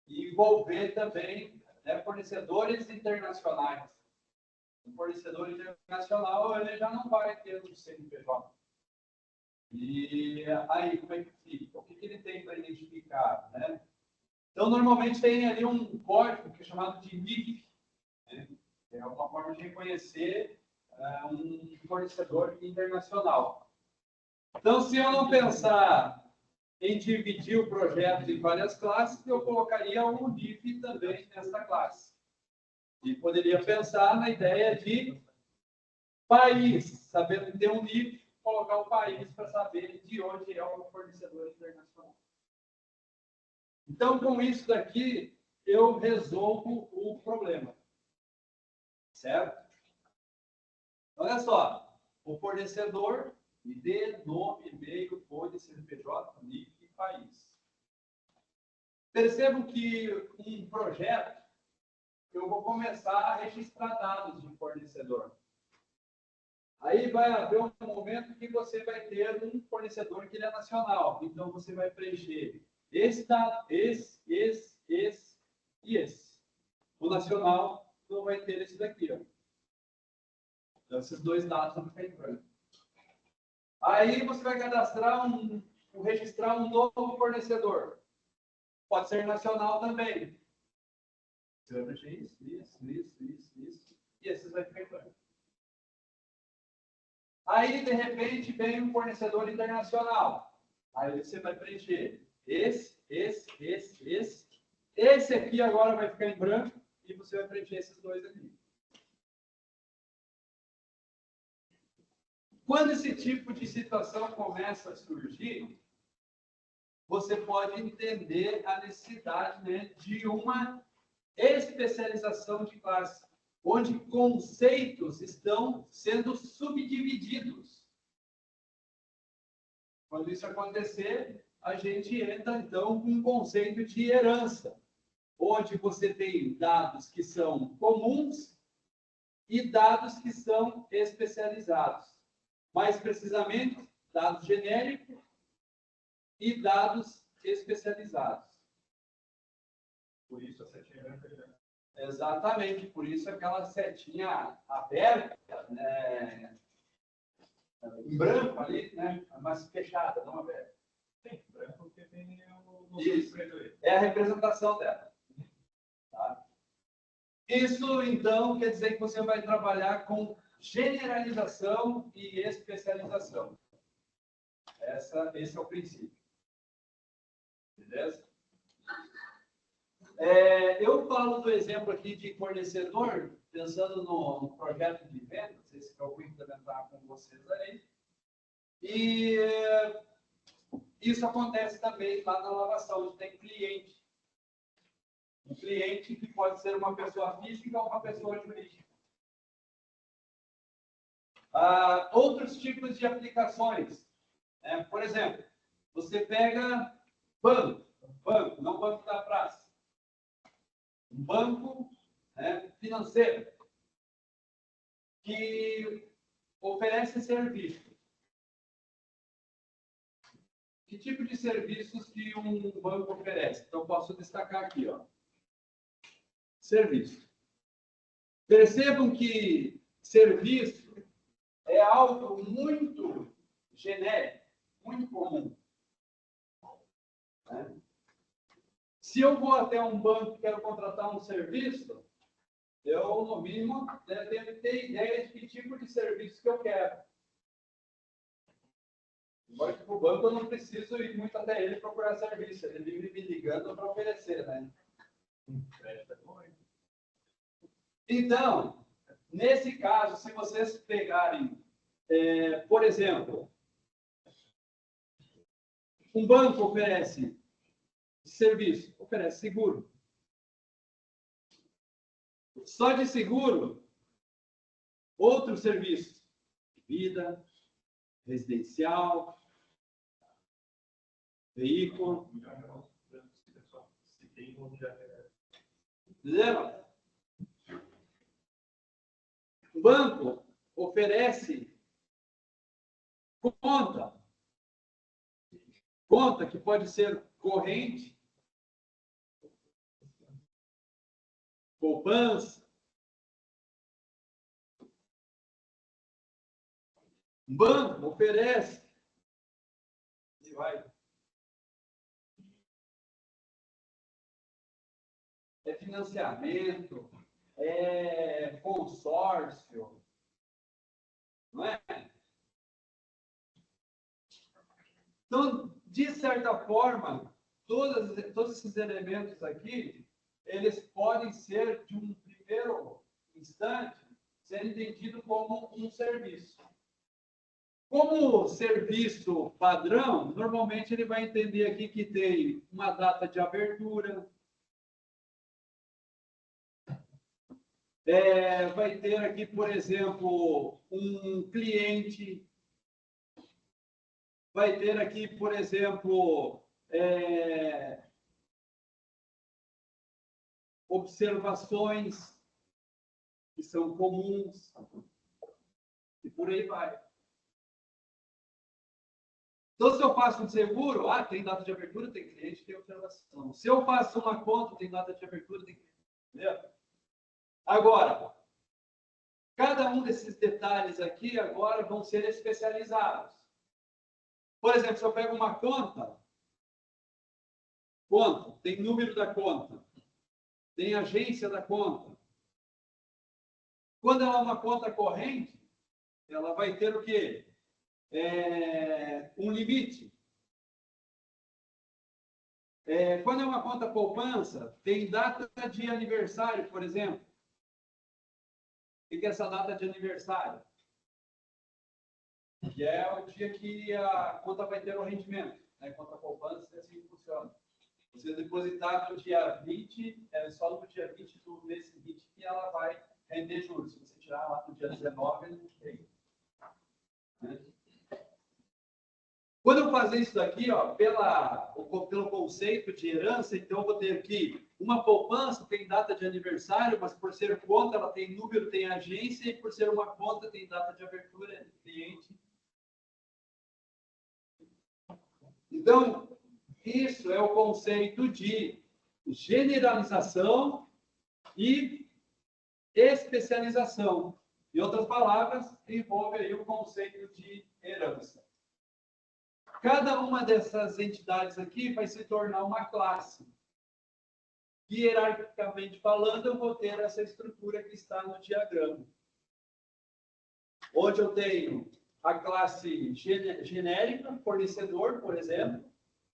Speaker 1: E envolver também, né, fornecedores internacionais. O fornecedor internacional ele já não vai ter um CNPJ. E aí, como é que fica? O que ele tem para identificar, né? Então, normalmente tem ali um código que é chamado de NIF, né? É uma forma de reconhecer um fornecedor internacional. Então, se eu não pensar em dividir o projeto em várias classes, eu colocaria o NIF também nessa classe. E poderia pensar na ideia de país, sabendo que tem um NIF, colocar o país para saber de onde é o fornecedor internacional. Então, com isso daqui, eu resolvo o problema. Certo? Olha só, o fornecedor, ID, nome, e-mail, fone, CNPJ, NIF e país. Percebo que um projeto, eu vou começar a registrar dados de fornecedor. Aí vai haver um momento que você vai ter um fornecedor que ele é nacional. Então, você vai preencher esse dado, esse e esse. O nacional não vai ter esse daqui, ó. Então, esses dois dados vão ficar em branco. Aí você vai cadastrar registrar um novo fornecedor. Pode ser nacional também. Você vai preencher isso. E esses vai ficar em branco. Aí, de repente, vem um fornecedor internacional. Aí você vai preencher esse. Esse aqui agora vai ficar em branco e você vai preencher esses dois aqui. Quando esse tipo de situação começa a surgir, você pode entender a necessidade, né, de uma especialização de classe, onde conceitos estão sendo subdivididos. Quando isso acontecer, a gente entra, então, com um conceito de herança, onde você tem dados que são comuns e dados que são especializados. Mais precisamente, dados genéricos e dados especializados.
Speaker 3: Por isso a setinha branca.
Speaker 1: Exatamente, por isso aquela setinha aberta, né, em branco ali, né, mas fechada, não aberta.
Speaker 3: Sim, branco porque tem o
Speaker 1: Isso,
Speaker 3: preto aí.
Speaker 1: é a representação dela. Tá? Isso, então, quer dizer que você vai trabalhar com generalização e especialização. Esse é o princípio. Beleza? Eu falo do exemplo aqui de fornecedor, pensando no projeto de vendas, esse que eu vou implementar com vocês aí. E isso acontece também lá na lavação, onde tem cliente. Um cliente que pode ser uma pessoa física ou uma pessoa jurídica. Outros tipos de aplicações. Por exemplo, você pega banco, não banco da praça. Um banco financeiro que oferece serviço. Que tipo de serviços que um banco oferece? Então, posso destacar aqui, ó. Serviço. Percebam que serviço é algo muito genérico, muito comum. Né? Se eu vou até um banco e quero contratar um serviço, eu, no mínimo, tenho que ter ideia de que tipo de serviço que eu quero. Embora que para o banco eu não preciso ir muito até ele procurar serviço, ele vive me ligando para oferecer, né? Então, nesse caso, se vocês pegarem, por exemplo, um banco oferece serviço, oferece seguro. Só de seguro, outros serviços, vida, residencial, veículo. Entendeu? O banco oferece conta que pode ser corrente, poupança. O banco oferece e vai. É financiamento, é consórcio, não é? Então, de certa forma, todos esses elementos aqui, eles podem ser, de um primeiro instante, ser entendidos como um serviço. Como serviço padrão, normalmente ele vai entender aqui que tem uma data de abertura, vai ter aqui, por exemplo, um cliente, vai ter aqui, por exemplo, observações que são comuns, e por aí vai. Então, se eu faço um seguro, tem data de abertura, tem cliente, tem observação. Se eu faço uma conta, tem data de abertura, tem cliente. Entendeu? Agora, cada um desses detalhes aqui agora vão ser especializados. Por exemplo, se eu pego uma conta, tem número da conta, tem agência da conta. Quando ela é uma conta corrente, ela vai ter o quê? Um limite. Quando é uma conta poupança, tem data de aniversário, por exemplo. O que é essa data de aniversário? Que é o dia que a conta vai ter o rendimento. Né? Conta poupança é assim que funciona. Você depositar no dia 20, só no dia 20 do mês seguinte que ela vai render juros. Se você tirar lá no dia 19, ele não tem. Né? Quando eu fazer isso daqui, pelo conceito de herança, então eu vou ter aqui uma poupança, tem data de aniversário, mas por ser conta, ela tem número, tem agência, e por ser uma conta, tem data de abertura, cliente. Então, isso é o conceito de generalização e especialização. Em outras palavras, envolve aí o conceito de herança. Cada uma dessas entidades aqui vai se tornar uma classe. Hierarquicamente falando, eu vou ter essa estrutura que está no diagrama. Onde eu tenho a classe genérica, fornecedor, por exemplo,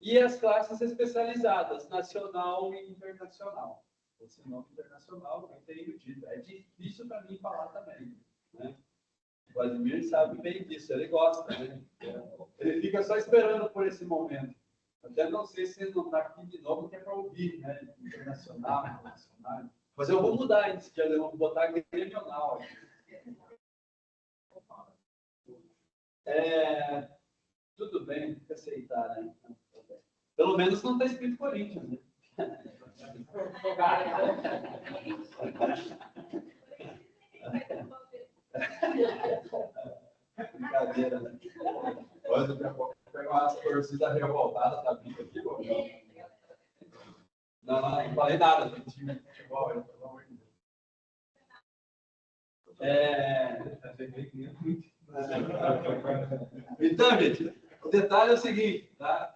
Speaker 1: e as classes especializadas, nacional e internacional. Esse nome internacional, eu tenho dito, é difícil para mim falar também. Né? O Vladimir sabe bem disso, ele gosta, né? Ele fica só esperando por esse momento. Até não sei se ele não está aqui de novo, que é para ouvir, né? Internacional, internacional. Mas eu vou mudar esse diagrama, vou botar gremional. Tudo bem, tem que aceitar, né? Pelo menos não está escrito Corinthians, né? brincadeira, né? Depois daqui a pouco pega uma torcida revoltada da vida aqui, pô. Não falei nada, gente. Time de futebol, pelo amor de Deus. Então, gente, o detalhe é o seguinte, tá?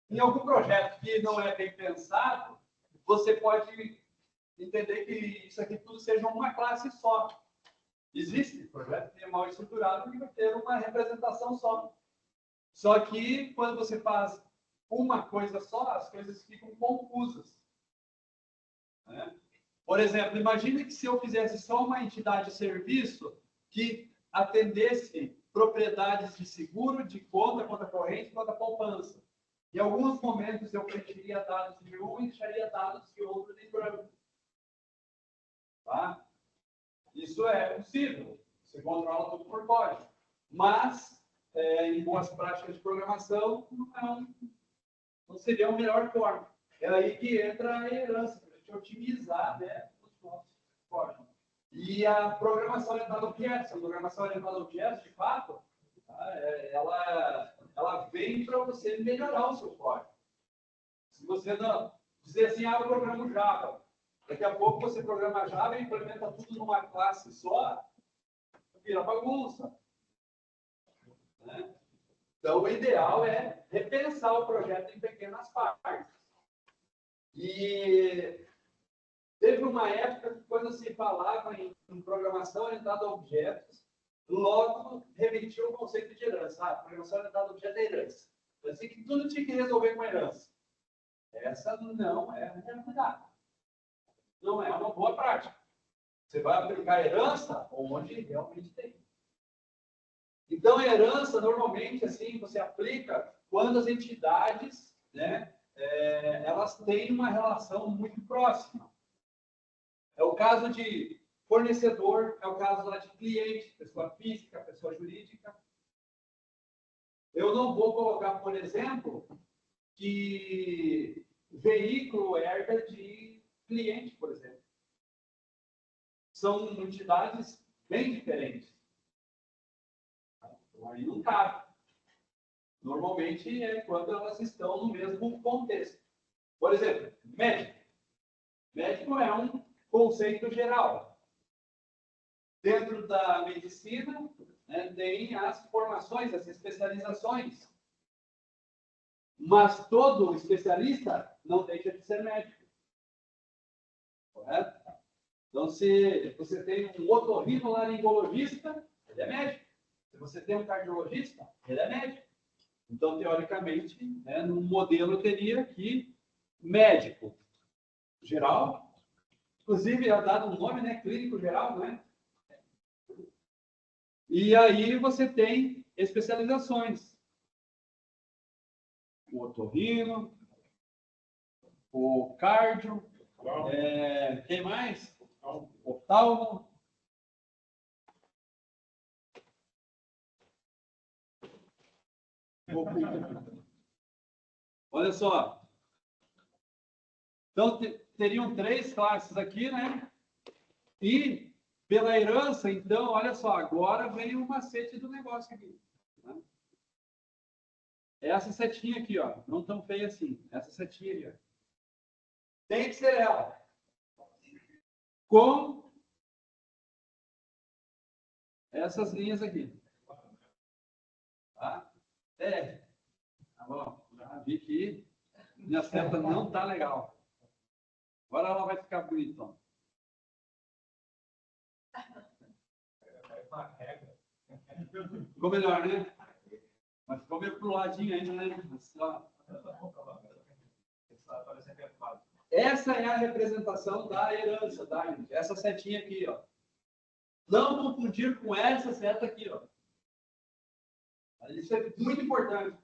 Speaker 1: Em algum projeto que não é bem pensado, você pode entender que isso aqui tudo seja uma classe só. Existe projeto que é mal estruturado e vai ter uma representação só. Só que quando você faz uma coisa só, as coisas ficam confusas. Né? Por exemplo, imagine que se eu fizesse só uma entidade de serviço que atendesse propriedades de seguro, de conta corrente, conta poupança. Em alguns momentos eu preencheria dados de um e deixaria dados de outro em branco. Tá? Isso é possível. Você controla tudo por código. Mas, em boas práticas de programação, não seria o melhor forma. É aí que entra a herança, para a gente otimizar, né, os nossos códigos. E a programação orientada a objetos. A programação orientada a objetos, de fato, tá, ela vem para você melhorar o seu código. Se você não dizer assim, eu programo Java, daqui a pouco você programa Java e implementa tudo numa classe só, vira bagunça. Né? Então, o ideal é repensar o projeto em pequenas partes. E teve uma época que, quando se falava em programação orientada a objetos, logo remetia o conceito de herança. Programação orientada a objetos é herança. Parecia que tudo tinha que resolver com herança. Essa não é a realidade. Não é uma boa prática. Você vai aplicar herança onde realmente tem. Então, a herança, normalmente, assim, você aplica quando as entidades, né, elas têm uma relação muito próxima. É o caso de fornecedor, é o caso lá de cliente, pessoa física, pessoa jurídica. Eu não vou colocar, por exemplo, que veículo herda de cliente, por exemplo. São entidades bem diferentes. Então, aí não cabe. Normalmente é quando elas estão no mesmo contexto. Por exemplo, médico. Médico é um conceito geral. Dentro da medicina, né, tem as formações, as especializações. Mas todo especialista não deixa de ser médico. Correto? Então, se você tem um otorrinolaringologista, ele é médico. Se você tem um cardiologista, ele é médico. Então, teoricamente, né, no modelo eu teria aqui médico geral, inclusive é dado um nome, né, clínico geral, né? E aí você tem especializações. O otorrino, o cardio, quem mais? Oftalmo. Olha só. Então, teriam 3 classes aqui, né? E, pela herança, então, olha só, agora vem o macete do negócio aqui. Né? Essa setinha aqui, ó, não tão feia assim. Essa setinha aqui, ó. Tem que ser ela. Com essas linhas aqui. Tá? Tá bom. Já vi que minha seta não tá legal. Agora ela vai ficar bonitona. Ficou melhor, né? Mas ficou meio pro ladinho ainda, né? Essa é a representação da herança, tá, gente? Essa setinha aqui, ó. Não confundir com essa seta aqui, ó. Isso é muito importante.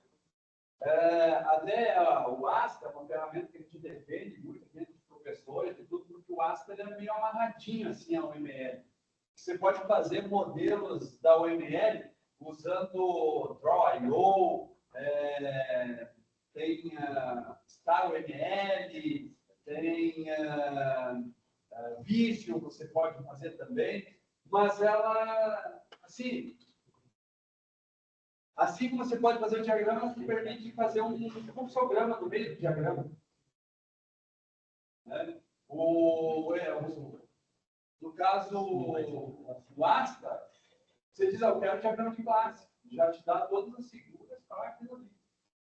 Speaker 1: Até o Asta é uma ferramenta que a gente defende muito aqui entre os professores e tudo, porque o Asta ele é meio amarradinho assim ao UML. Você pode fazer modelos da UML usando Draw.io, tem StarUML, tem Visio, você pode fazer também, mas ela, assim, Assim como você pode fazer um diagrama, você permite fazer um fluxograma no meio do diagrama. Né? No caso, o Asta, você diz, eu quero um diagrama de classe. Já te dá todas as figuras para aquilo ali.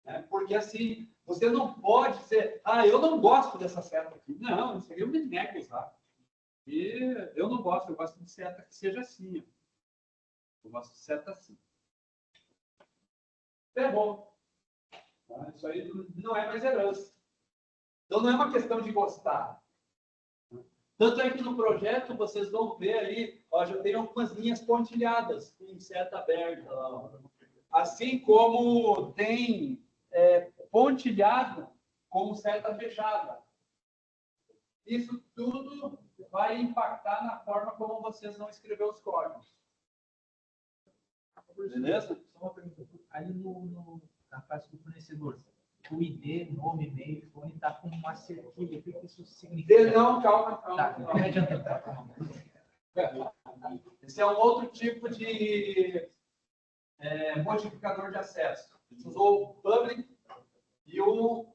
Speaker 1: Né? Porque assim, você não pode dizer, eu não gosto dessa seta aqui. Não, isso aqui eu me nego a usar. E eu não gosto, eu gosto de seta que seja assim. Eu gosto de seta assim. É bom. Isso aí não é mais herança. Então não é uma questão de gostar. Tanto é que no projeto vocês vão ver ali, já tem algumas linhas pontilhadas com seta aberta. Assim como tem pontilhado com seta fechada. Isso tudo vai impactar na forma como vocês vão escrever os códigos. Beleza?
Speaker 2: Só uma pergunta. Ali na parte do fornecedor, o ID, nome, e-mail, fone, está com uma cerquilha. O que isso significa?
Speaker 1: Não, calma.
Speaker 2: Tá, não adianta.
Speaker 1: Esse é um outro tipo de modificador de acesso. Você usou o public e o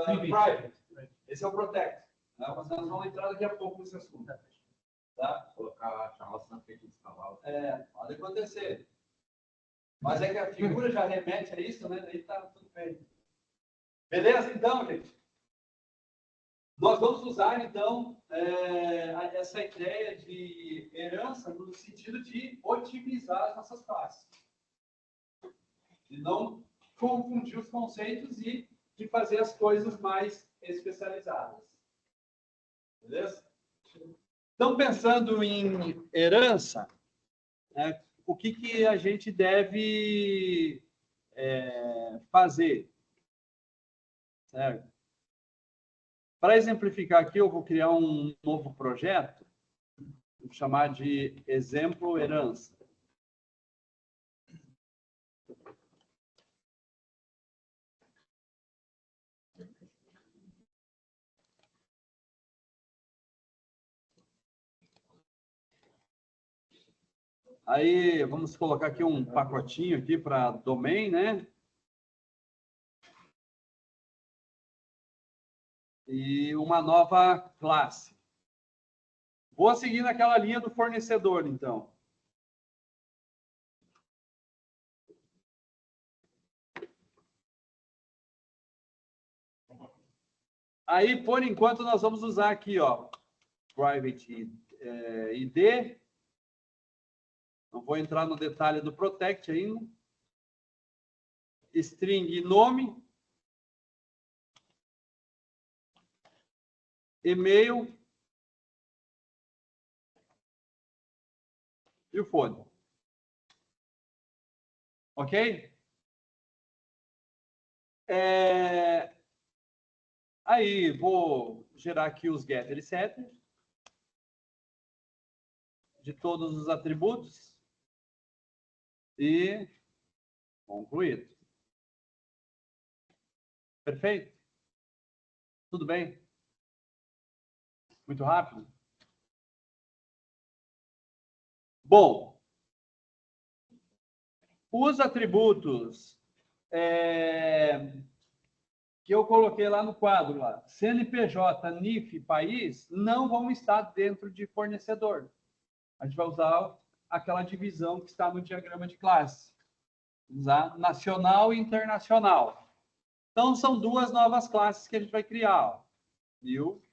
Speaker 1: private. Esse é o protect. Nós vamos entrar daqui a pouco nesse assunto. Tá?
Speaker 3: Colocar a Charles na frente dos cavalos.
Speaker 1: Pode acontecer. Mas é que a figura já remete a isso, né? Daí tá tudo bem. Beleza, então, gente? Nós vamos usar, então, essa ideia de herança no sentido de otimizar as nossas classes. De não confundir os conceitos e de fazer as coisas mais especializadas. Beleza? Então, pensando em herança, o que a gente deve fazer? Certo? Para exemplificar aqui, eu vou criar um novo projeto, vou chamar de exemplo herança. Aí, vamos colocar aqui um pacotinho aqui para domain, né? E uma nova classe. Vou seguir naquela linha do fornecedor, então. Aí, por enquanto, nós vamos usar aqui, private ID. Não vou entrar no detalhe do protect ainda. String nome. E-mail. E o fone. Ok? Aí, vou gerar aqui os getter e setter de todos os atributos e concluído. Perfeito? Tudo bem? Muito rápido? Bom, os atributos que eu coloquei lá no quadro, CNPJ, NIF, país, não vão estar dentro de fornecedor. A gente vai usar aquela divisão que está no diagrama de classe. Usar nacional e internacional. Então, são duas novas classes que a gente vai criar. Viu?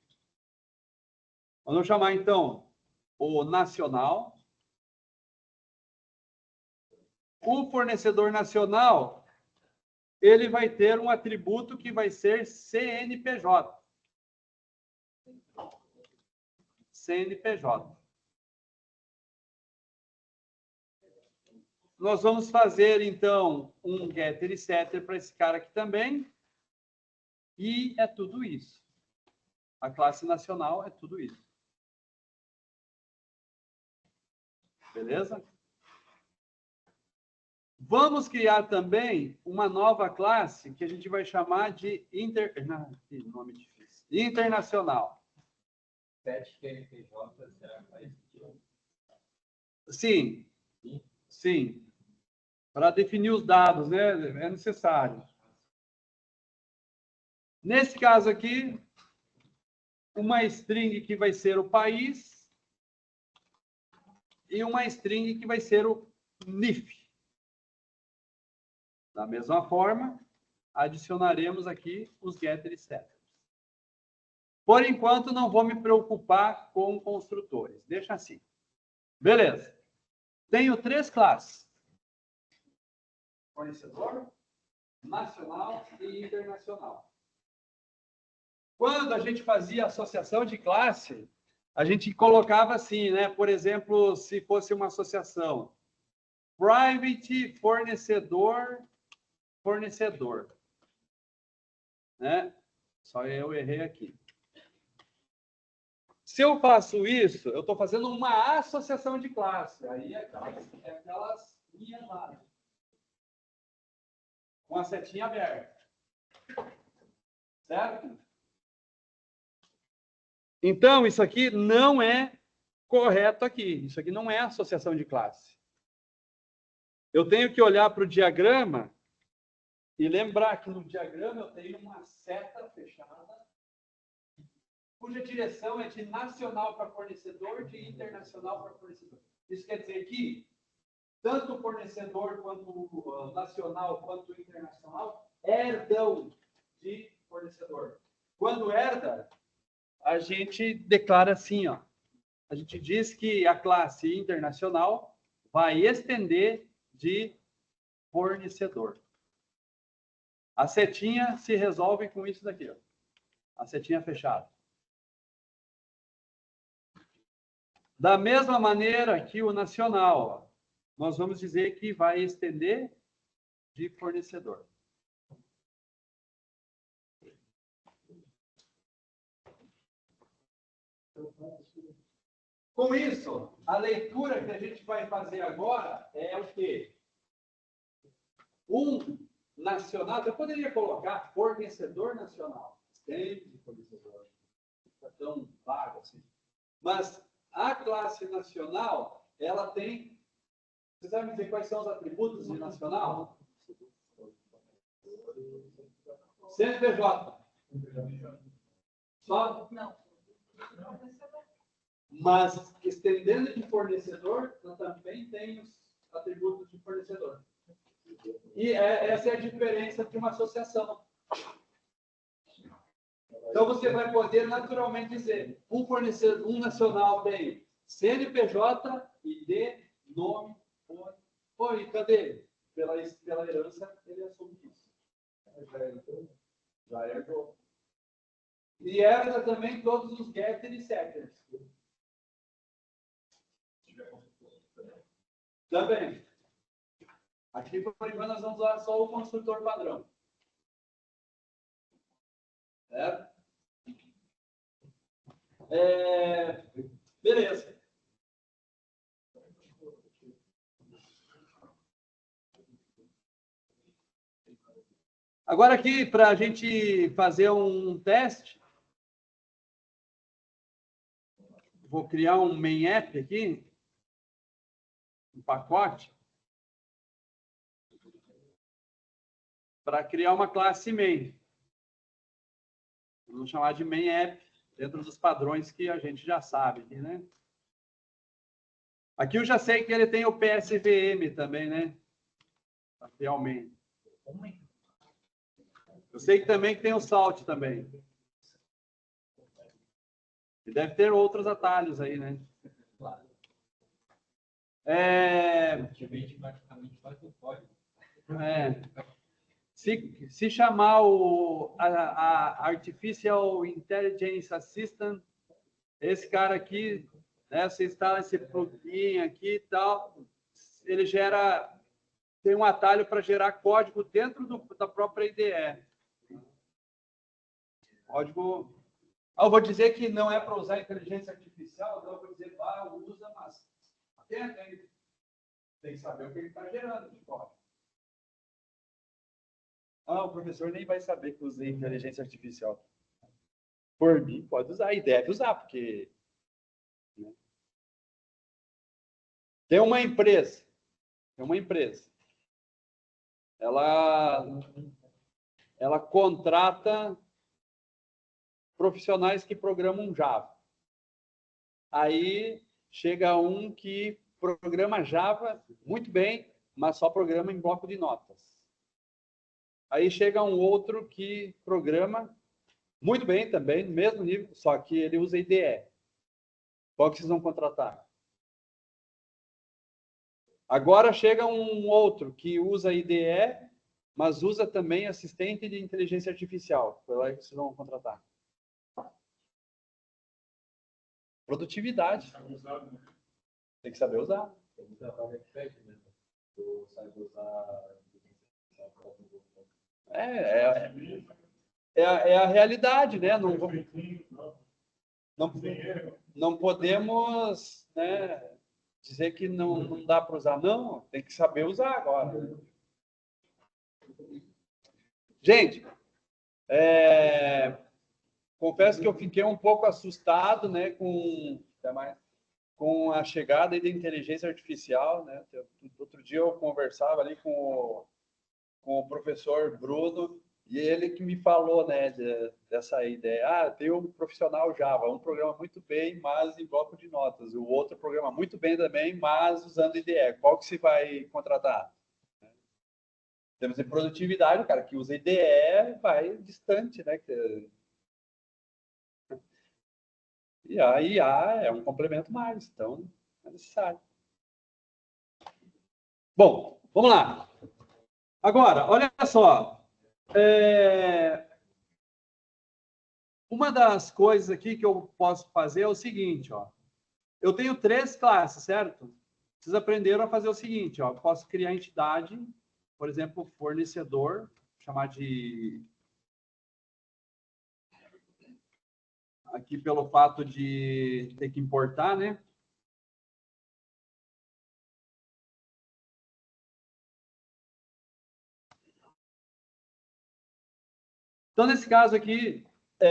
Speaker 1: Vamos chamar, então, o nacional. O fornecedor nacional, ele vai ter um atributo que vai ser CNPJ. CNPJ. Nós vamos fazer, então, um getter e setter para esse cara aqui também. E é tudo isso. A classe nacional é tudo isso. Beleza? Vamos criar também uma nova classe que a gente vai chamar de que nome difícil. Internacional.
Speaker 3: 7 TNPJ, será que faz sentido?
Speaker 1: Sim. Sim. para definir os dados, né? É necessário. Nesse caso aqui, uma string que vai ser o país e uma string que vai ser o NIF. Da mesma forma, adicionaremos aqui os getter e setters. Por enquanto, não vou me preocupar com construtores. Deixa assim. Beleza. Tenho 3 classes. Fornecedor, nacional e internacional. Quando a gente fazia associação de classe, a gente colocava assim, né? Por exemplo, se fosse uma associação private fornecedor, né? Só eu errei aqui. Se eu faço isso, eu estou fazendo uma associação de classe. Aí é aquelas linhas lá, né? Com a setinha aberta. Certo? Então, isso aqui não é correto aqui. Isso aqui não é associação de classe. Eu tenho que olhar para o diagrama e lembrar que no diagrama eu tenho uma seta fechada, cuja direção é de nacional para fornecedor, de internacional para fornecedor. Isso quer dizer que tanto o fornecedor quanto o nacional quanto o internacional herdam de fornecedor. Quando herda, a gente declara assim, ó. A gente diz que a classe internacional vai estender de fornecedor. A setinha se resolve com isso daqui, ó. A setinha fechada. Da mesma maneira que o nacional, ó, nós vamos dizer que vai estender de fornecedor. Com isso, a leitura que a gente vai fazer agora é o quê? Um nacional, eu poderia colocar fornecedor nacional. Tem de fornecedor. Não é tão vago assim. Mas a classe nacional, ela tem... Você sabe me dizer quais são os atributos de nacional? CNPJ. Só? Não. Mas, estendendo de fornecedor, eu também tenho os atributos de fornecedor. E essa é a diferença de uma associação. Então, você vai poder naturalmente dizer, um fornecedor, um nacional tem CNPJ, ID, nome, e cadê ele? Pela herança, ele assume isso. Já herdou. E herda também todos os getter e setters. Também. Aqui, por enquanto, nós vamos usar só o construtor padrão. Certo? Beleza. Agora aqui, para a gente fazer um teste, vou criar um main app aqui, um pacote, para criar uma classe main. Vamos chamar de main app, dentro dos padrões que a gente já sabe aqui, né? Aqui eu já sei que ele tem o PSVM também, né? Realmente. Eu sei que também tem o Salt também. E deve ter outros atalhos aí, né? Se chamar a Artificial Intelligence Assistant, esse cara aqui, né, você instala esse plugin aqui e tal, ele tem um atalho para gerar código dentro da própria IDE. Código... eu vou dizer que não é para usar inteligência artificial, então eu vou dizer, usa, mas tem que saber o que ele está gerando de código. O professor nem vai saber que usei inteligência artificial. Por mim, pode usar e deve usar, porque... né? Tem uma empresa. ela contrata profissionais que programam Java. Aí chega um que programa Java muito bem, mas só programa em bloco de notas. Aí chega um outro que programa muito bem também, no mesmo nível, só que ele usa IDE. Qual que vocês vão contratar? Agora chega um outro que usa IDE, mas usa também assistente de inteligência artificial. Foi lá que vocês vão contratar. Produtividade. Tem que saber usar.
Speaker 3: Tem muita vaga que pede, né? Tu sabe usar.
Speaker 1: É a realidade, né? Não podemos, né, dizer que não dá para usar. Não, tem que saber usar agora. Gente, confesso que eu fiquei um pouco assustado, né, com a chegada da inteligência artificial, né? Outro dia eu conversava ali com o professor Bruno, e ele que me falou, né, dessa ideia. Tem um profissional Java, um programa muito bem, mas em bloco de notas. O outro programa muito bem também, mas usando IDE. Qual que se vai contratar? Temos em produtividade, o cara que usa IDE vai distante, né? E a IA é um complemento mais, então é necessário. Bom, vamos lá. Agora, olha só. Uma das coisas aqui que eu posso fazer é o seguinte, ó. Eu tenho 3 classes, certo? Vocês aprenderam a fazer o seguinte, ó. Eu posso criar entidade, por exemplo, fornecedor, chamar de... Aqui pelo fato de ter que importar, né? Então, nesse caso aqui, eu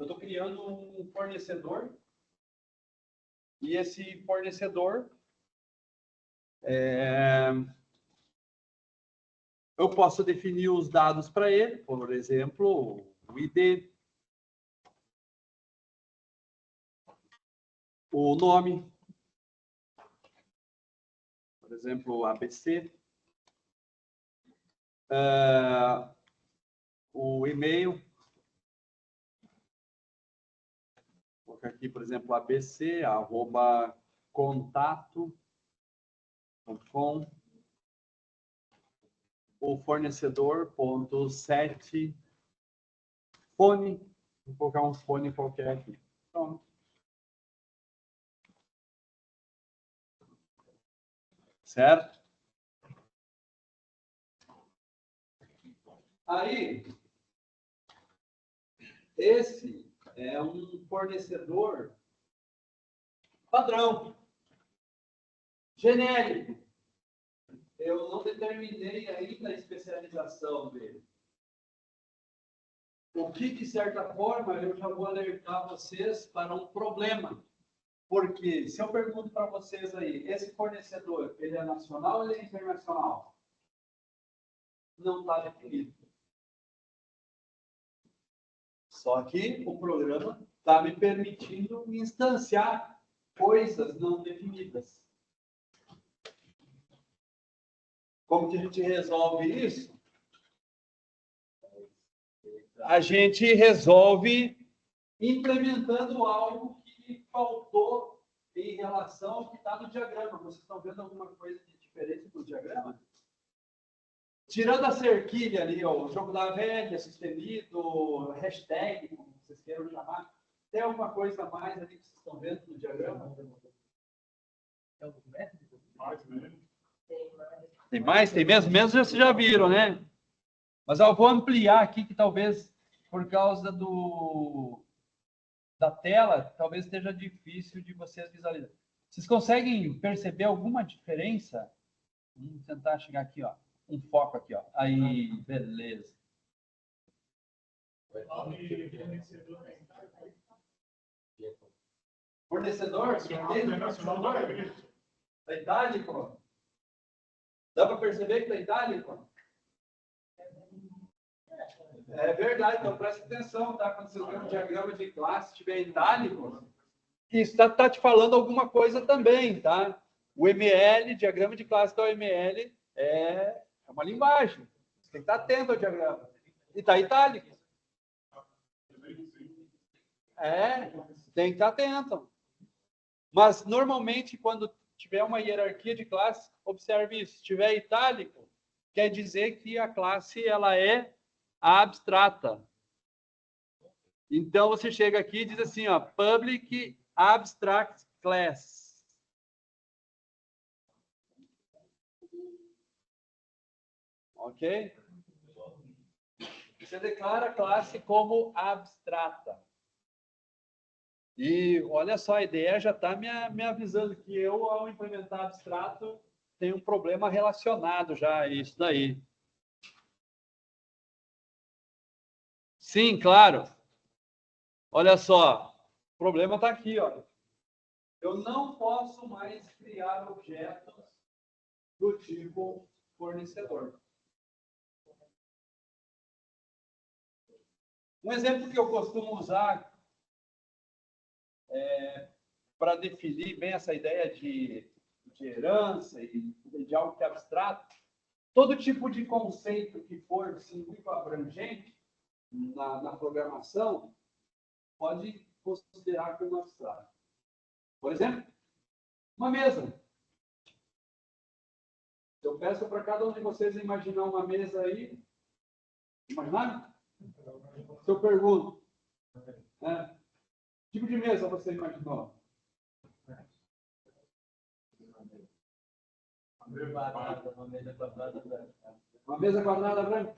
Speaker 1: estou criando um fornecedor e esse fornecedor eu posso definir os dados para ele, por exemplo, o ID, o nome, por exemplo, ABC, o e-mail, vou colocar aqui, por exemplo, abc@contato.com, o fornecedor.set fone, vou colocar um fone qualquer aqui. Pronto. Certo? Aí, esse é um fornecedor padrão, genérico. Eu não determinei ainda a especialização dele. O que, de certa forma, eu já vou alertar vocês para um problema. Porque se eu pergunto para vocês aí, esse fornecedor, ele é nacional ou ele é internacional? Não está definido. Só que o programa está me permitindo instanciar coisas não definidas. Como que a gente resolve isso? A gente resolve implementando algo que faltou em relação ao que está no diagrama. Vocês estão vendo alguma coisa de diferente no diagrama? Tirando a cerquilha ali, ó, o jogo da velha, sustenido, hashtag, como vocês queiram chamar, tem alguma coisa a mais ali que vocês estão vendo no diagrama?
Speaker 2: É o método?
Speaker 1: Tem mais? Tem mesmo? Menos vocês já viram, né? Mas eu vou ampliar aqui, que talvez, por causa da tela, talvez esteja difícil de vocês visualizarem. Vocês conseguem perceber alguma diferença? Vamos tentar chegar aqui, ó. Um foco aqui, ó. Aí, beleza. Fornecedor? Da Itália, pô. Dá para perceber que está itálico? É verdade, então presta atenção, tá? Quando você vê um diagrama de classe estiver itálico, isso está te falando alguma coisa também, tá? O ML, diagrama de classe da OML, é uma linguagem. Você tem que estar atento ao diagrama. E está itálico. Tem que estar atento. Mas, normalmente, quando tiver uma hierarquia de classe, observe isso. Se tiver itálico, quer dizer que a classe ela é abstrata. Então, você chega aqui e diz assim, ó, Public Abstract Class. Ok? Você declara a classe como abstrata. E olha só, a ideia já está me avisando que eu, ao implementar abstrato, tenho um problema relacionado já a isso daí. Sim, claro. Olha só, o problema está aqui, ó. Eu não posso mais criar objetos do tipo fornecedor. Um exemplo que eu costumo usar para definir bem essa ideia de herança e de algo que é abstrato, todo tipo de conceito que for muito abrangente na programação pode considerar como abstrato. Por exemplo, uma mesa. Eu peço para cada um de vocês imaginar uma mesa aí. Imaginaram? Se eu pergunto, que tipo de mesa você imaginou? Uma mesa quadrada branca.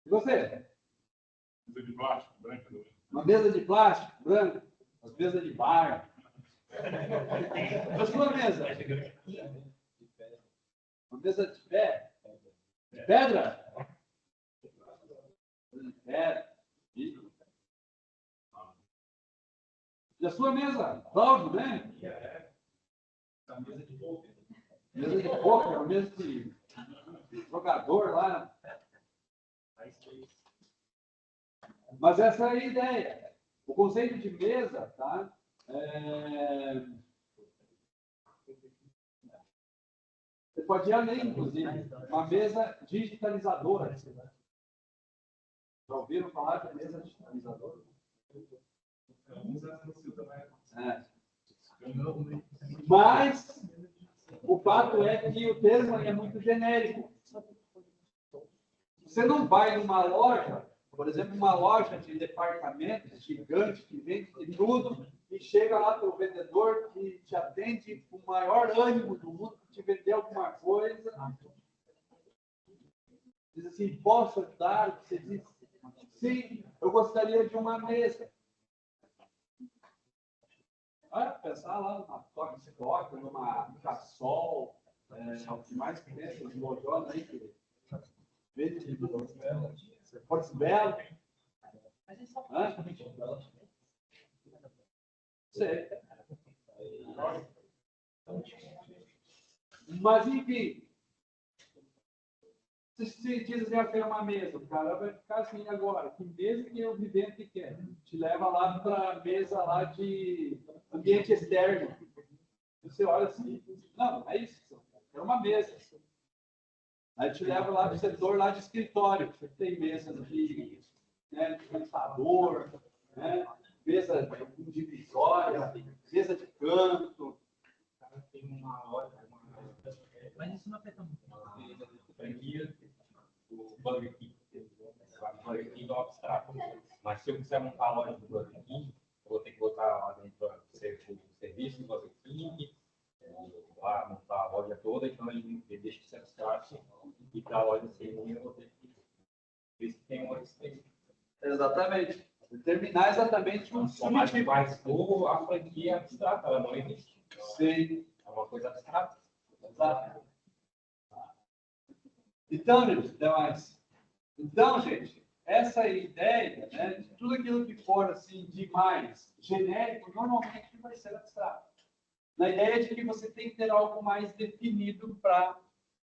Speaker 1: E você?
Speaker 4: Mesa de plástico, branca.
Speaker 1: Uma mesa de plástico branca. As mesas de bar. A sua mesa? Uma mesa de pé? De pedra? De pedra. E a sua mesa? Cláudio, né? Mesa de poker. Mesa de poker, uma mesa de jogador lá. Mas essa é a ideia. O conceito de mesa, tá? Você pode ir além, inclusive. Uma mesa digitalizadora. Já ouviram falar de mesa digitalizadora? Mas o fato é que o termo é muito genérico. Você não vai numa loja, por exemplo, uma loja de departamentos gigante que vende de tudo, e chega lá para o vendedor que te atende com o maior ânimo do mundo, te vender alguma coisa. Diz assim, posso ajudar? Você diz, sim, eu gostaria de uma mesa. Pensar lá numa toque, numa Cassol, o que mais pensa de lojona aí, que vende de tudo. Porto Belo. Sei. Mas, enfim, se diz assim, eu quero uma mesa, o cara vai ficar assim agora, que mesa que eu vivendo que quer? Te leva lá para a mesa lá de ambiente externo. Você olha assim, não, é isso, eu quero uma mesa. Aí te leva lá para o setor lá de escritório, que tem mesas de computador, mesa de divisória, mesa de canto.
Speaker 3: Tem uma loja,
Speaker 2: Mas isso não afeta muito.
Speaker 3: franquia, o Burger King. O Burger King é um abstrato. Mas se eu quiser montar a loja do Burger King, eu vou ter que botar lá dentro o serviço do Burger King, lá montar a loja toda, então ele deixa de ser abstrato e para a loja ser minha, eu vou ter que. Por isso que tem uma existência.
Speaker 1: Exatamente. Determinar exatamente um subtipo.
Speaker 3: Mas a franquia é abstrata, ela não existe.
Speaker 1: Sim.
Speaker 3: É uma coisa abstrata.
Speaker 1: Exato. Então, gente, essa ideia, de tudo aquilo que for assim demais genérico, normalmente vai ser abstrato. Na ideia de que você tem que ter algo mais definido para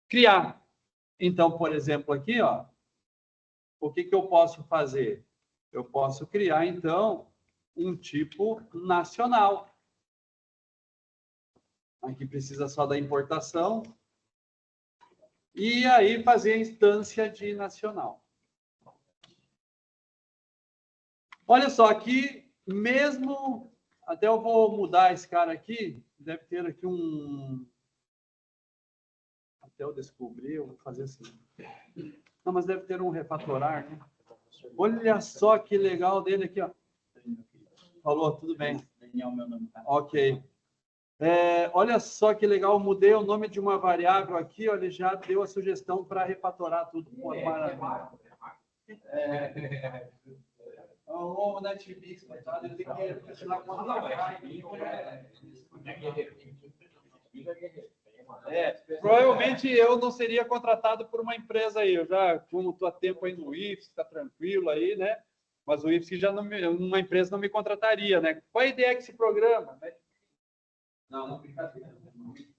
Speaker 1: criar. Então, por exemplo, aqui, ó, o que eu posso fazer? Eu posso criar, então, um tipo nacional. Aqui precisa só da importação. E aí fazer a instância de nacional. Olha só, aqui mesmo... Até eu vou mudar esse cara aqui. Deve ter aqui um... Até eu descobrir, eu vou fazer assim. Não, mas deve ter um refatorar, né? Olha só que legal dele aqui, ó. Falou, tudo bem.
Speaker 7: Daniel, meu nome.
Speaker 1: Ok. Olha só que legal, mudei o nome de uma variável aqui, ó, ele já deu a sugestão para refatorar tudo. Pô, maravilha. O NetBeans, coitado, ele tem que continuar com provavelmente eu não seria contratado por uma empresa aí. Eu já, como estou há tempo aí no IFSC, está tranquilo aí, né? Mas o IFSC já uma empresa não me contrataria, né? Qual a ideia que esse programa? Não, brincadeira.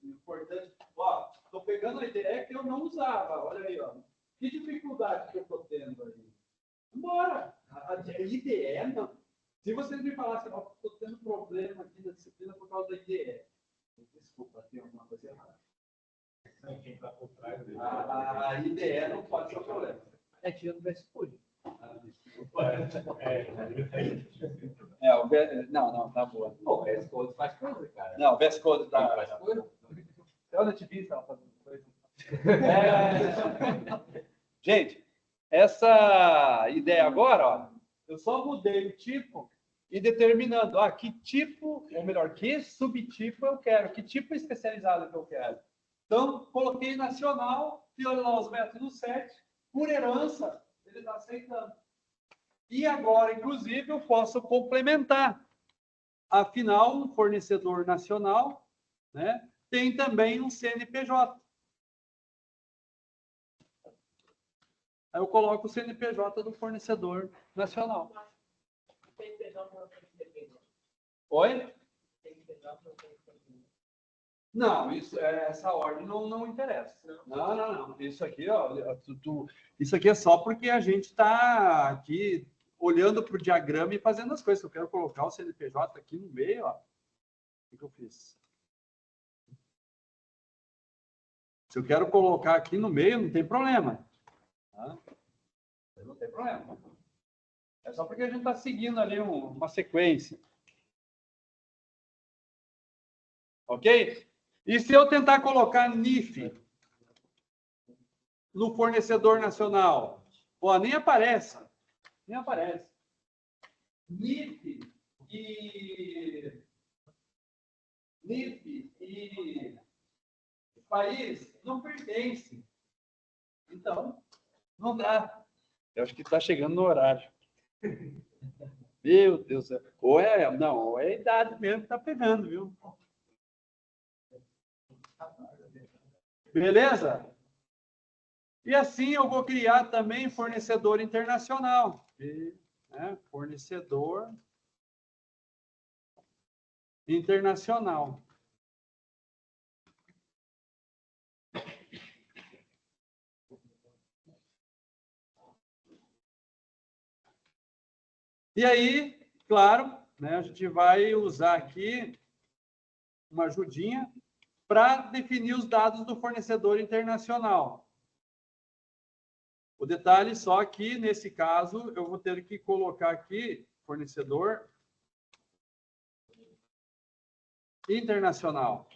Speaker 1: Importante. Ó, estou pegando a ideia que eu não usava. Olha aí, ó. Que dificuldade que eu estou tendo aí? Bora! A IDE, não. Se vocês me falassem, ó, estou tendo problema aqui na disciplina por causa da IDE. Desculpa, tem alguma coisa errada. A IDE não pode ser um problema.
Speaker 2: Tirando o VS Code.
Speaker 1: Não, tá boa.
Speaker 3: O VS Code faz coisa, cara.
Speaker 1: Não, o VS Code tá.
Speaker 3: Faz coisa.
Speaker 1: É o NetBeans estava fazendo coisa. Gente, essa ideia agora, ó, eu só mudei o tipo e determinando, que tipo, ou melhor, que subtipo eu quero, que tipo especializado que eu quero. Então, coloquei nacional, e olha lá os métodos 7, por herança, ele está aceitando. E agora, inclusive, eu posso complementar. Afinal, um fornecedor nacional, né, tem também um CNPJ. Aí eu coloco o CNPJ do fornecedor nacional. Oi? Não, essa ordem não interessa. Não. Isso aqui, ó, isso aqui é só porque a gente está aqui olhando para o diagrama e fazendo as coisas. Eu quero colocar o CNPJ aqui no meio, ó. O que eu fiz? Se eu quero colocar aqui no meio, não tem problema. Tá? Não tem problema. É só porque a gente está seguindo ali uma sequência. Ok? E se eu tentar colocar NIF no fornecedor nacional? Ó, nem aparece. Nem aparece. NIF e país não pertencem. Então, não dá. Eu acho que está chegando no horário. Meu Deus do céu. Ou é a idade mesmo que está pegando, viu? Beleza? E assim eu vou criar também fornecedor internacional. Fornecedor internacional. E aí, claro, né, a gente vai usar aqui uma ajudinha para definir os dados do fornecedor internacional. O detalhe só que, nesse caso, eu vou ter que colocar aqui fornecedor internacional.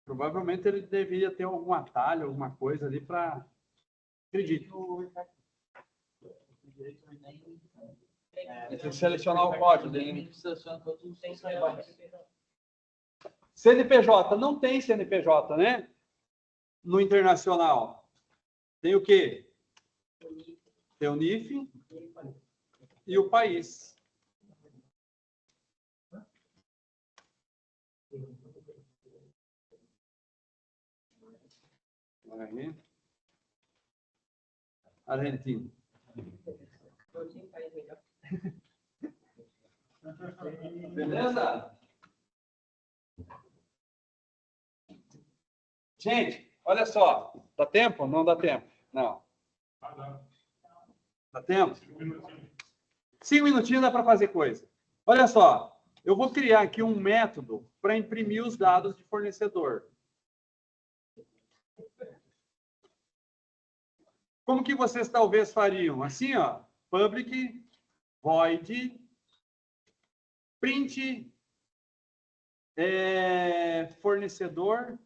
Speaker 1: Provavelmente ele deveria ter algum atalho, alguma coisa ali para... Acredito. Tem que selecionar o código. CNPJ. Não tem CNPJ, né? No internacional. Tem o quê? Tem o NIF e o país. Aí. Argentina. Beleza? Gente, olha só. Dá tempo? Não dá tempo. Não. Dá tempo? 5 minutinhos dá para fazer coisa. Olha só. Eu vou criar aqui um método para imprimir os dados de fornecedor. Como que vocês talvez fariam? Assim, ó. Public, void, print, fornecedor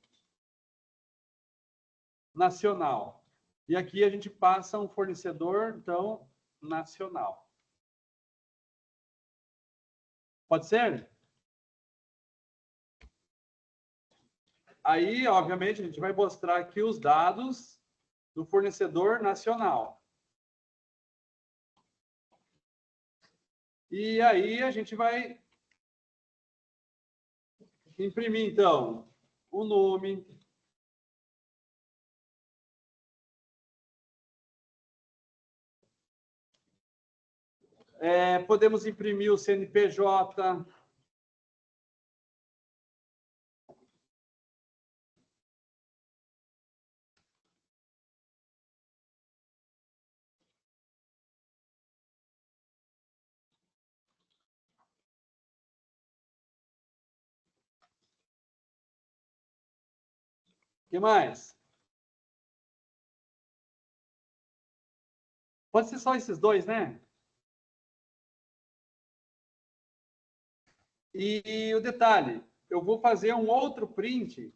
Speaker 1: nacional. E aqui a gente passa um fornecedor, então, nacional. Pode ser? Aí, obviamente, a gente vai mostrar aqui os dados do fornecedor nacional. E aí a gente vai imprimir, então, o nome, podemos imprimir o CNPJ, o que mais? Pode ser só esses dois, né? E o detalhe, eu vou fazer um outro print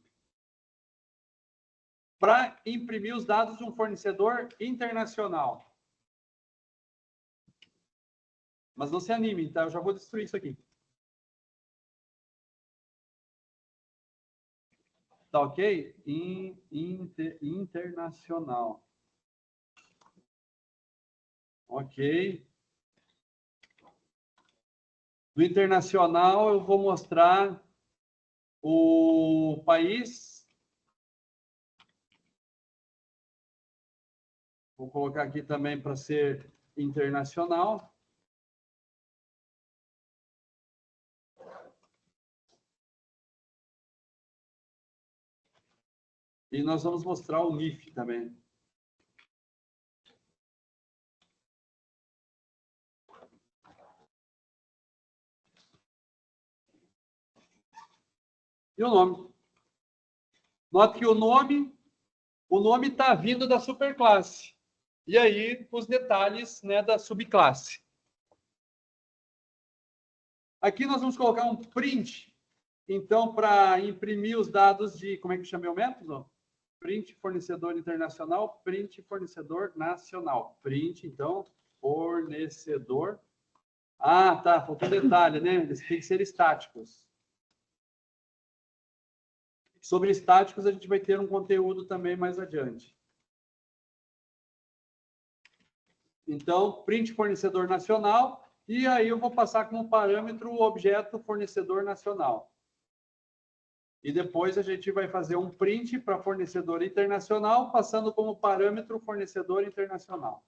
Speaker 1: para imprimir os dados de um fornecedor internacional. Mas não se anime, tá? Eu já vou destruir isso aqui. Tá ok? Internacional. Ok. Do internacional, eu vou mostrar o país. Vou colocar aqui também para ser internacional. E nós vamos mostrar o NIF também. E o nome. Note que o nome está vindo da superclasse. E aí, os detalhes, né, da subclasse. Aqui nós vamos colocar um print, então, para imprimir os dados de... Como é que chama o método? Print fornecedor internacional, print fornecedor nacional. Print, então, fornecedor. Ah, tá, faltou um detalhe, né? Eles têm que ser estáticos. Sobre estáticos, a gente vai ter um conteúdo também mais adiante. Então, print fornecedor nacional, e aí eu vou passar como parâmetro o objeto fornecedor nacional. E depois a gente vai fazer um print para fornecedor internacional, passando como parâmetro fornecedor internacional.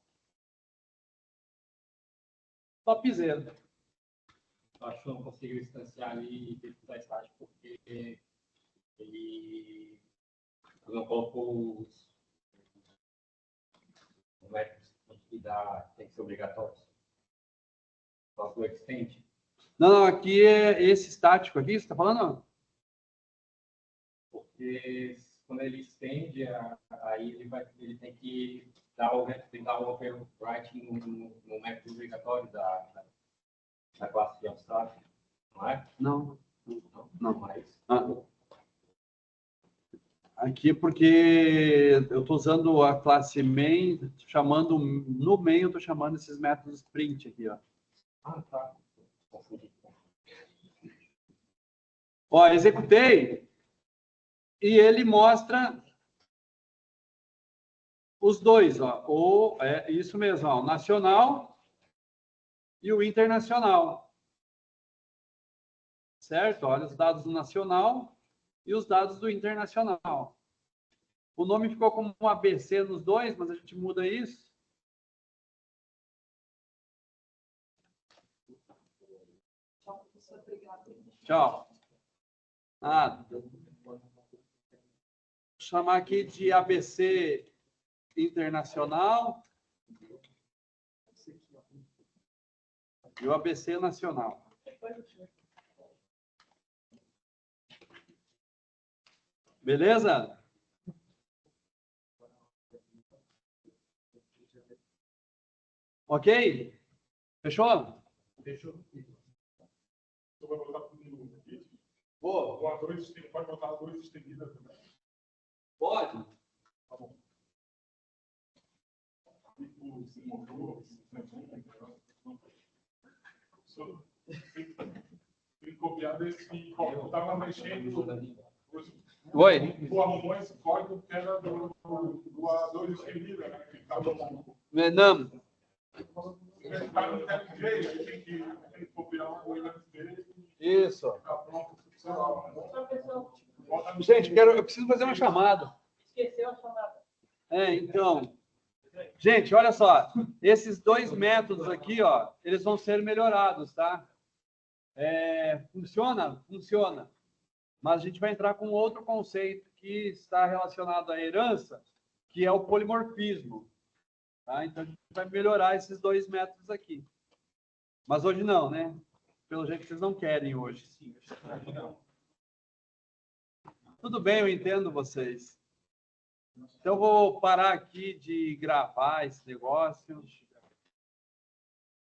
Speaker 1: Topzera.
Speaker 3: Eu acho que eu não consigo instanciar ali e pesquisar estático, porque ele não colocou os métodos que tem que ser obrigatórios. Posso do extend?
Speaker 1: Não, aqui é esse estático aqui, você está falando?
Speaker 3: Porque quando ele estende, aí ele tem que dar o overwriting no método obrigatório da classe de abstract, não é?
Speaker 1: Não.
Speaker 3: Não, mas...
Speaker 1: Aqui porque eu estou usando a classe main, chamando no main, eu estou chamando esses métodos print aqui, ó.
Speaker 3: Ah, tá. Confundi.
Speaker 1: Ó, executei e ele mostra os dois, ó. Isso mesmo, ó, o nacional e o internacional. Certo? Olha os dados do nacional e os dados do internacional. O nome ficou como um ABC nos dois, mas a gente muda isso. Tchau. Vou chamar aqui de ABC Internacional e o ABC Nacional. Beleza? Ok? Fechou?
Speaker 4: Fechou. Você vai botar tudo no vídeo?
Speaker 1: Vou.
Speaker 4: Pode botar as duas estendidas também?
Speaker 1: Pode.
Speaker 4: Tá bom. Se mostrou, tem que copiar desse código. Eu estava mexendo.
Speaker 1: Oi.
Speaker 4: Tu arrumou esse código que era do A2 estendida, né? Que estava no.
Speaker 1: Não.
Speaker 4: Está no TLJ, aí tem que copiar o USB.
Speaker 1: Isso.
Speaker 4: Tá pronto.
Speaker 1: Gente, eu preciso fazer uma chamada.
Speaker 2: Esqueceu a chamada.
Speaker 1: Então. Gente, olha só. Esses dois métodos aqui, ó, eles vão ser melhorados, tá? Funciona? Funciona. Mas a gente vai entrar com outro conceito que está relacionado à herança, que é o polimorfismo. Tá? Então, a gente vai melhorar esses dois métodos aqui. Mas hoje não, né? Pelo jeito que vocês não querem hoje. Tudo bem, eu entendo vocês. Então, eu vou parar aqui de gravar esse negócio.